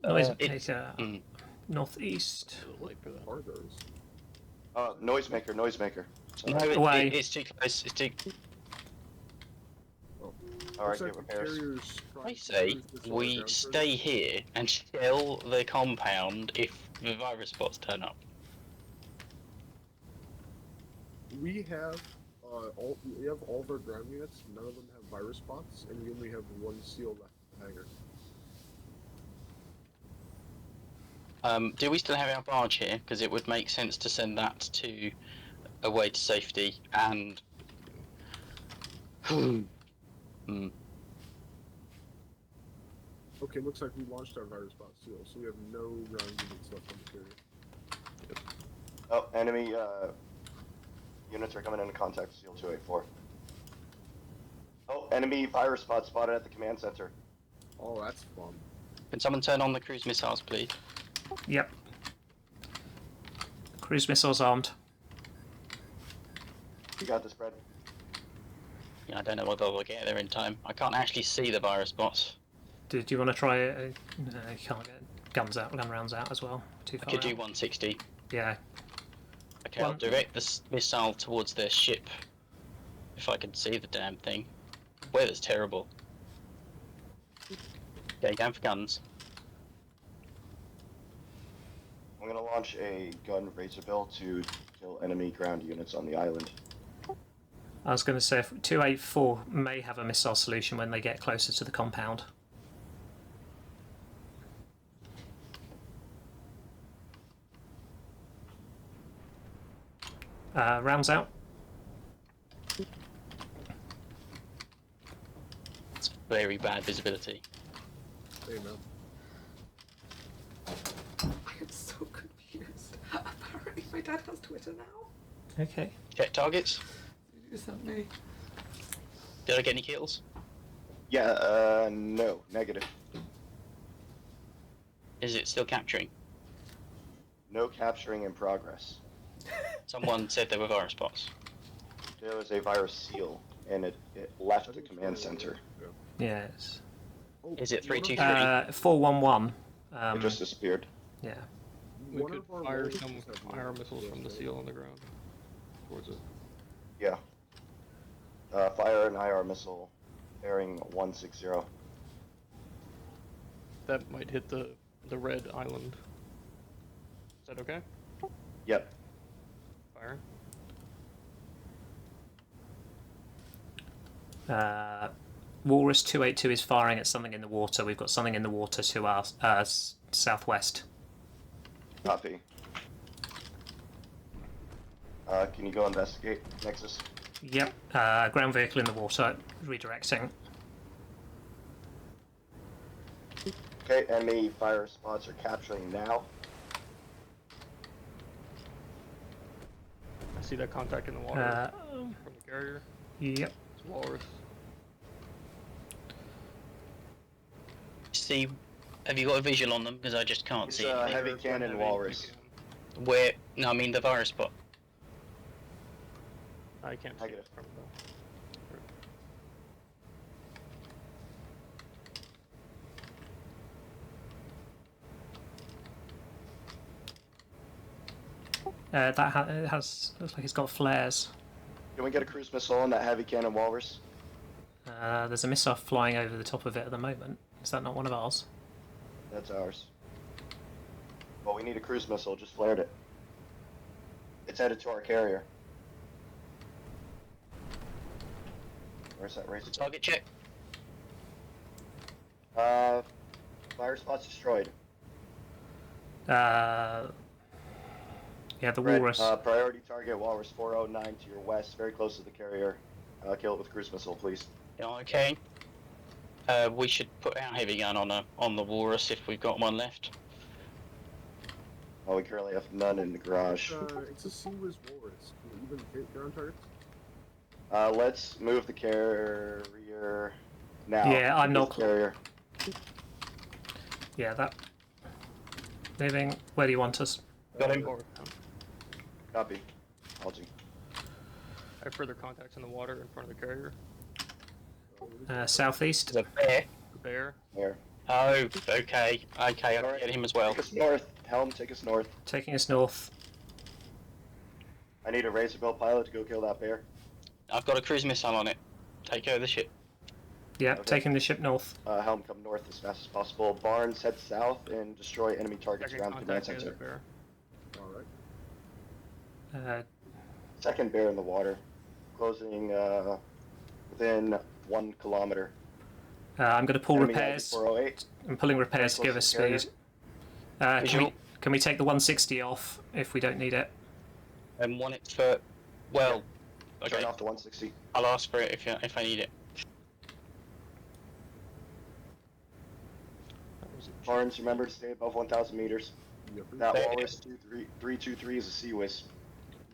Noisemaker northeast. A little late for that. Are those? Noisemaker. Sorry. No, Away. it's too close. It's too. Alright, Looks get like the repairs. carrier's trying I to say cruise this on we ground stay here and shell the compound if the virus bots turn up. We have all of our ground units. None of them have virus spots, and we only have one seal left in the hangar. Do we still have our barge here? Because it would make sense to send that to away to safety and. Okay, looks like we launched our virus spot seal, so we have no ground units left on the carrier. Oh, enemy units are coming into contact with Seal 284. Oh, enemy virus spot spotted at the command center. Oh, that's fun. Can someone turn on the cruise missiles, please? Yep. Cruise missiles armed. You got this, Brad. Yeah, I don't know whether we'll get there in time. I can't actually see the virus bots. Did you want to try it? No, you can't get gun rounds out as well. Too I far could do out. 160. Yeah. Okay, I'll direct the missile towards their ship. If I can see the damn thing. Weather's terrible. Okay, going for guns. I'm gonna launch a gun Razorbill to kill enemy ground units on the island. I was going to say, if 284 may have a missile solution when they get closer to the compound. Rounds out. It's very bad visibility. Hey, man. I'm so confused. Apparently my dad has Twitter now. Okay. Check targets. Did you send me? Did I get any kills? Yeah, no, negative. Is it still capturing? No capturing in progress. Someone said there were virus bots. There was a virus seal, and it left the command center. Yes. Oh, Is it 323? 411. It just disappeared. Yeah. We one could of our fire launches some have fire no missiles from the PSA. seal on the ground towards it. Yeah. Fire an IR missile, bearing 160. That might hit the red island. Is that okay? Yep. Fire. Walrus 282 is firing at something in the water. We've got something in the water to our southwest. Copy. Can you go investigate, Nexus? Yep. Ground vehicle in the water, redirecting. Okay, enemy fire spots are capturing now. I see that contact in the water from the carrier. Yep. It's Walrus. See, have you got a visual on them? Because I just can't It's see a anything. heavy cannon walrus. Where? No, I mean the virus bot. I can't see Negative. it from That it has looks like it's got flares. Can we get a cruise missile on that heavy cannon walrus? There's a missile flying over the top of it at the moment. Is that not one of ours? That's ours. Well, we need a cruise missile, just flared it. It's headed to our carrier. Where's that race? Target check. Fire spot's destroyed. Yeah, the Red, walrus. priority target Walrus 409 to your west, very close to the carrier. Kill it with cruise missile, please. Yeah, okay. We should put our heavy gun on the walrus if we've got one left. Oh, we currently have none in the garage. It's a Seawiz Walrus. Can you even hit ground targets? Let's move the carrier now. Yeah, I'm not carrier. Yeah, that. Moving. Where do you want us? Got him. Forward. Copy. Algae. I have further contacts in the water in front of the carrier. Southeast. There's a bear. The bear. There. Oh, okay. Okay, I can Alright. get him as well. Take us north. Helm, take us north. Taking us north. I need a Razorbill pilot to go kill that bear. I've got a cruise missile on it. Take over the ship. Yeah, Okay. taking the ship north. Helm, come north as fast as possible. Barnes, head south and destroy enemy targets Second around the command contact near the center. Alright. Second bear in the water. Closing within 1 kilometer. I'm going to pull Enemy repairs. 408. I'm pulling repairs to give us Carrier. speed. Visual. Can we take the 160 off if we don't need it? And want it for... Well, Turn okay. off the 160. I'll ask for it if I need it. Barnes, remember to stay above 1,000 meters. Yep. That Stay- Walrus 323 is a Sea Whiz.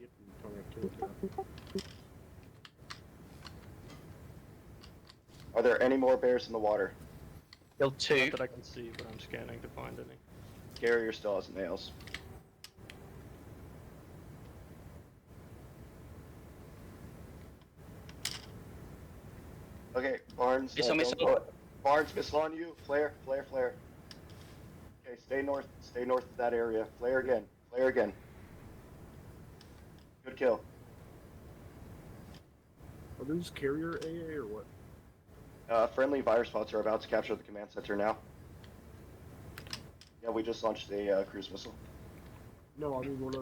Yep. Coming up to it, Are there any more bears in the water? Kill two. Not that I can see, but I'm scanning to find any. Carrier still has nails. Okay, Barnes. Missile, don't missile. blow it. Barnes, missile on you. Flare, flare, flare. Okay, stay north of that area. Flare again, flare again. Good kill. Are those carrier AA or what? Friendly virus bots are about to capture the command center now. Yeah, we just launched a cruise missile. No, I mean what are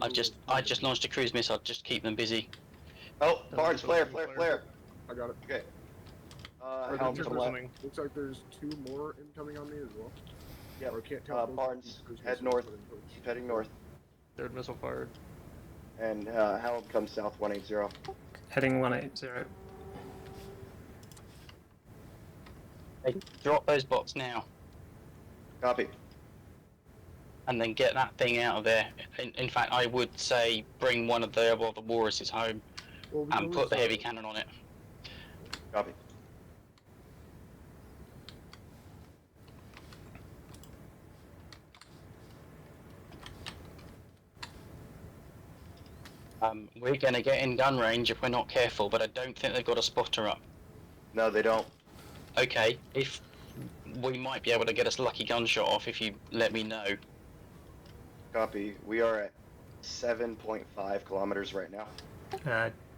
I just launched a cruise missile. Just keep them busy. Oh, Barnes, flare, Flare. flare, flare. I got it. Okay. Are Helm there to two left. Coming. Looks like there's 2 more incoming on me as well. Yeah, Or I can't tell. both Barnes, these cruise head missiles north. are in Keep heading north. Third missile fired. And Helm comes south 180. Heading 180. Hey, drop those bots now, Copy. and then get that thing out of there. In fact, I would say bring one of the walruses home Well, we and always put the have- heavy cannon on it. Copy. We're going to get in gun range if we're not careful, but I don't think they've got a spotter up. No, they don't. Okay, if we might be able to get us lucky gunshot off if you let me know. Copy. We are at 7.5 kilometers right now.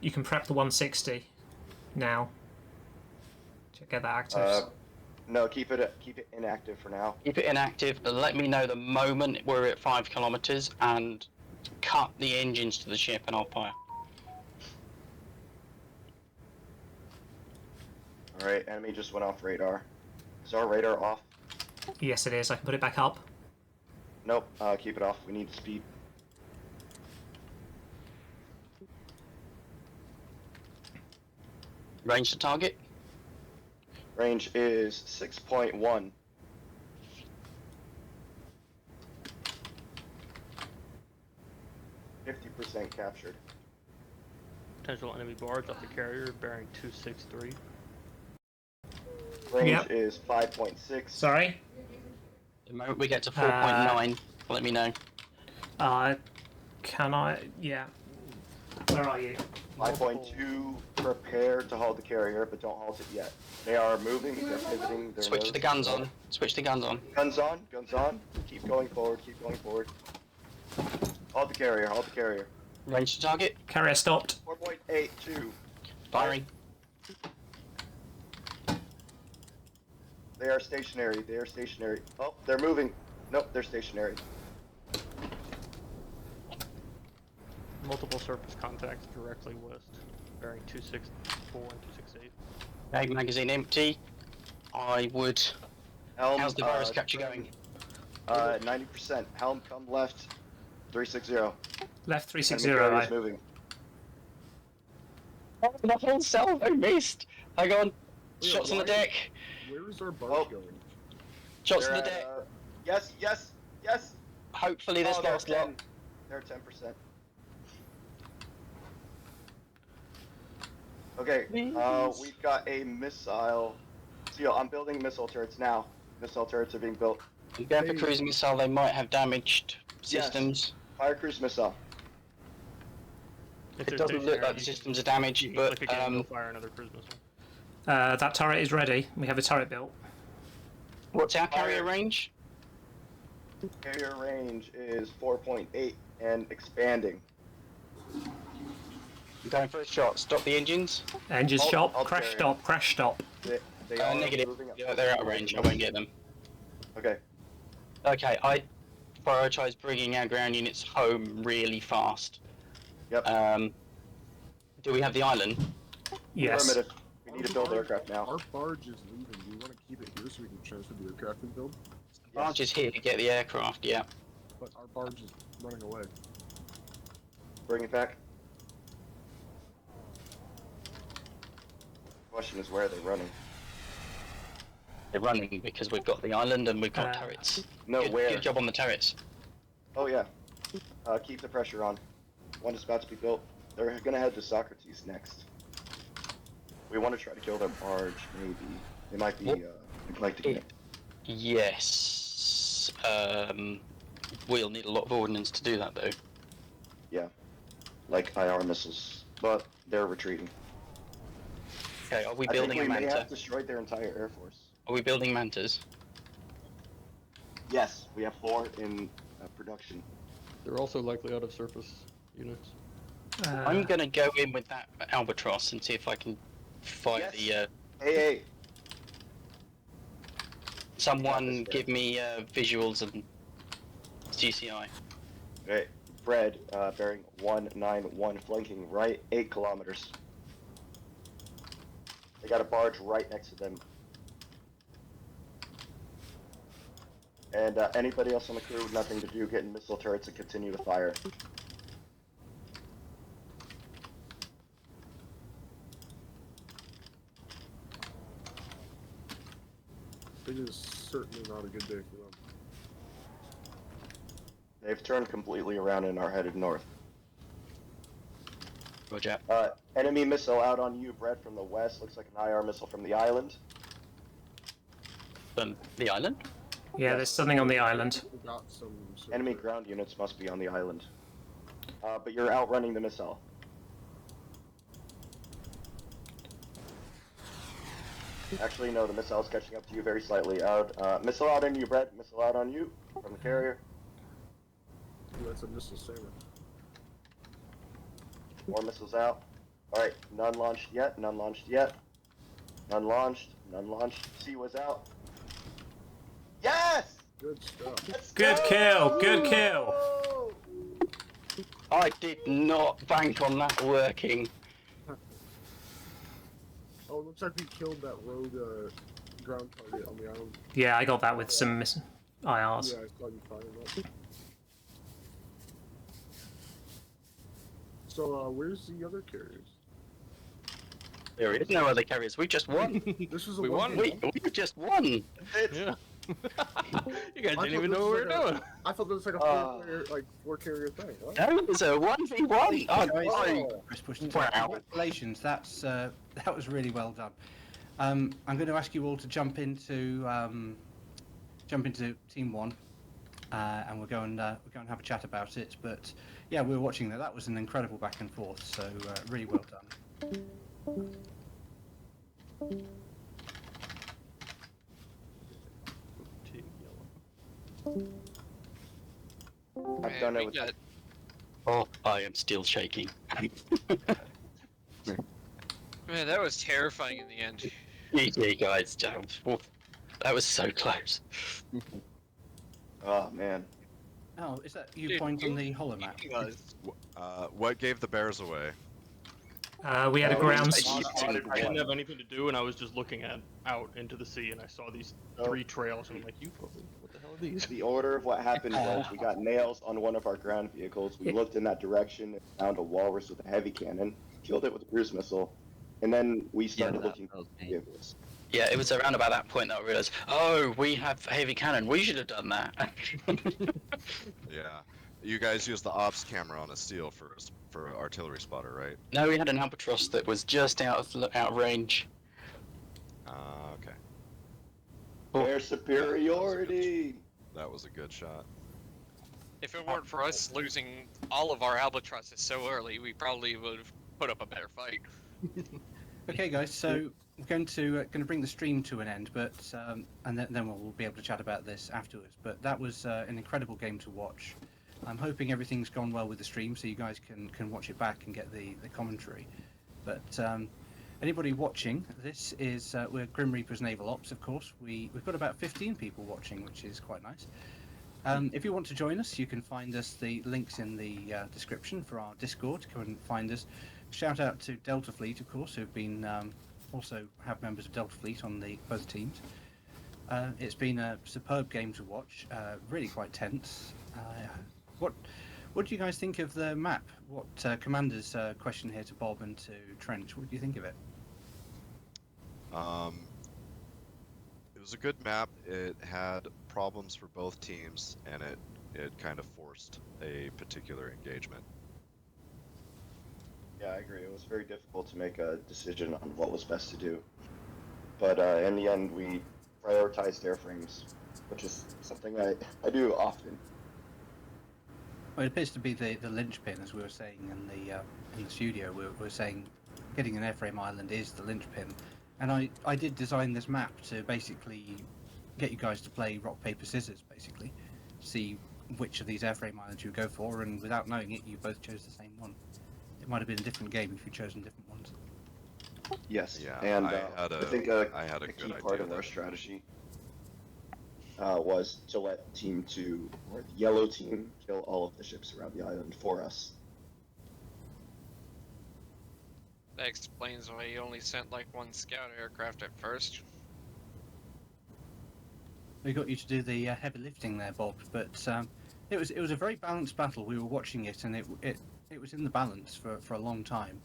You can prep the 160 now. To get that active. No, keep it inactive for now. Keep it inactive, let me know the moment we're at 5 kilometers and cut the engines to the ship and I'll fire. Alright, enemy just went off radar. Is our radar off? Yes, it is. I can put it back up. Nope, keep it off. We need speed. Range to target. Range is 6.1. %50 captured. Potential enemy barge off the carrier bearing 263. Range Yep. is 5.6. Sorry. The moment we get to 4.9, let me know. Can I? Yeah. Where are you? 5.2. Prepare to hold the carrier, but don't halt it yet. They are moving. They're pivoting. Their Switch the guns on. Switch the guns on. Guns on. Guns on. Keep going forward. Keep going forward. Hold the carrier. Hold the carrier. Range to target. Carrier stopped. 4.82. Firing. They are stationary. They are stationary. Oh, they're moving. Nope, they're stationary. Multiple surface contacts directly west, bearing 264 and 268. Mag magazine empty. I would. Helm, How's the virus capture going? 90%. Helm, come left. 360. Left Enemy 360. carrier's Aye. moving. Oh, the whole salvo missed. Hang on. Yeah, Shots on the why- deck. Where is our barge Oh. going? Shots They're on the at, deck. yes, yes, yes. Hopefully this Oh, they're last lot. 10. They're 10%. Okay, Please. we've got a missile. Seal, I'm building missile turrets now. Missile turrets are being built. I'm going for Hey. cruise missile. They might have damaged Yes. systems. Fire cruise missile. If It they're doesn't look stationary, like the you systems are can- damaged, you can but click again and go fire another cruise missile. That turret is ready. We have a turret built. what's our carrier Fire. range? Carrier range is 4.8 and expanding. I'm going for a shot. Stop the engines. Engines Halt- stop. halt Crash carrier. stop. Crash stop. They are Negative. moving up. Yeah, they're out of range. I won't get them. Okay. Okay, I prioritise bringing our ground units home really fast. Yep. Do we have the island? Yes. Affirmative. We need to build aircraft now. Our barge is leaving. Do you want to keep it here so we can transfer the aircraft and build? Barge is here to get the aircraft. Yeah. But our barge is running away. Bring it back. Question is, where are they running? They're running because we've got the island and we've got Uh, turrets. No, where? Good job on the turrets. Oh yeah. Keep the pressure on. One is about to be built. They're gonna head to Socrates next. We want to try to kill their barge, maybe. They might be neglecting it. Yes. We'll need a lot of ordnance to do that though. Like IR missiles. But they're retreating. Okay, are we I think building we a may manta? have destroyed their entire air force. Are we building mantas? Yes, we have 4 in production. They're also likely out of surface units. I'm gonna go in with that albatross and see if I can fire Yes. the. Hey, Someone Got this, give me visuals and GCI. hey, Fred, bearing 191, flanking right, 8 kilometers. They got a barge right next to them. And anybody else on the crew with nothing to do, get in missile turrets and continue to fire. It is certainly not a good day for them. They've turned completely around and are headed north. Roger. Enemy missile out on you, Brett, from the west. Looks like an IR missile from the island. The island? Yeah, there's something on the island. We got some Enemy ground units must be on the island. But you're outrunning the missile. Actually, no, the missile's catching up to you very slightly. Missile out on you, Brett. Missile out on you from the carrier. Ooh, that's a missile saber. More missiles out. Alright, none launched yet, none launched yet. None launched, none launched. C was out. Yes! Good stuff. Let's Good go! kill. Good kill. I did not bank on that working. Oh, it looks like we killed that rogue ground target on the island. Yeah, I got that with some IRs. Yeah, I saw you firing that. So, where's the other carriers? There is no other carriers. We just won. This is a We won. we just won. Yeah. You guys I didn't even thought know what we this were was doing. I thought this was like a four carrier thing. What? No, it's a 1v1. Oh. Press push to Wow. talk. Congratulations, that's that was really well done. I'm going to ask you all to jump into Team 1, and we'll go and have a chat about it. But yeah, we were watching that. That was an incredible back and forth. So really well done. Team yellow. I've done it with Oh, I am still shaking. Man, that was terrifying in the end. GG, guys. That was so close. Oh man. Oh, is that Viewpoint on the hollow map? What gave the bears away? We had a ground. I didn't have anything to do, and I was just looking out into the sea, and I saw these 3 trails, and I'm like, you fucking, what the hell are these? The order of what happened was we got nails on one of our ground vehicles. We looked in that direction and found a walrus with a heavy cannon, killed it with a cruise missile, and then we started looking for vehicles. Yeah, it was around about that point that I realised, oh, we have a heavy cannon. We should have done that. Yeah. You guys used the ops camera on a steel for artillery spotter, right? No, we had an albatross that was just out of range. Okay. Air superiority! That was a good shot. If it weren't for us losing all of our albatrosses so early, we probably would have put up a better fight. Okay, guys. So we're going to bring the stream to an end, but and then we'll be able to chat about this afterwards. But that was an incredible game to watch. I'm hoping everything's gone well with the stream, so you guys can watch it back and get the commentary. But anybody watching, this is we're Grim Reaper's Naval Ops, of course. We've got about 15 people watching, which is quite nice. If you want to join us, you can find us. The links in the description for our Discord. Come and find us. Shout out to Delta Fleet, of course, who've been also have members of Delta Fleet on both teams. It's been a superb game to watch. Really quite tense. What do you guys think of the map? What Commander's question here to Bob and to Trench? What do you think of it? It was a good map. It had problems for both teams, and it kind of forced a particular engagement. Yeah, I agree. It was very difficult to make a decision on what was best to do. But in the end, we prioritized airframes, which is something I do often. Well, it appears to be the linchpin, as we were saying in the studio. We were saying getting an airframe island is the linchpin, and I did design this map to basically get you guys to play rock paper scissors, basically, see which of these airframe islands you go for, and without knowing it, you both chose the same one. It might have been a different game if you'd chosen different ones. Yes, Yeah, and I think had a a good key idea part of there. our strategy was to let Team 2, or the yellow team, kill all of the ships around the island for us. That explains why you only sent like 1 scout aircraft at first. We got you to do the heavy lifting there, Bob, but it was a very balanced battle. We were watching it, and it was in the balance for a long time,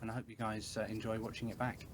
and I hope you guys enjoy watching it back.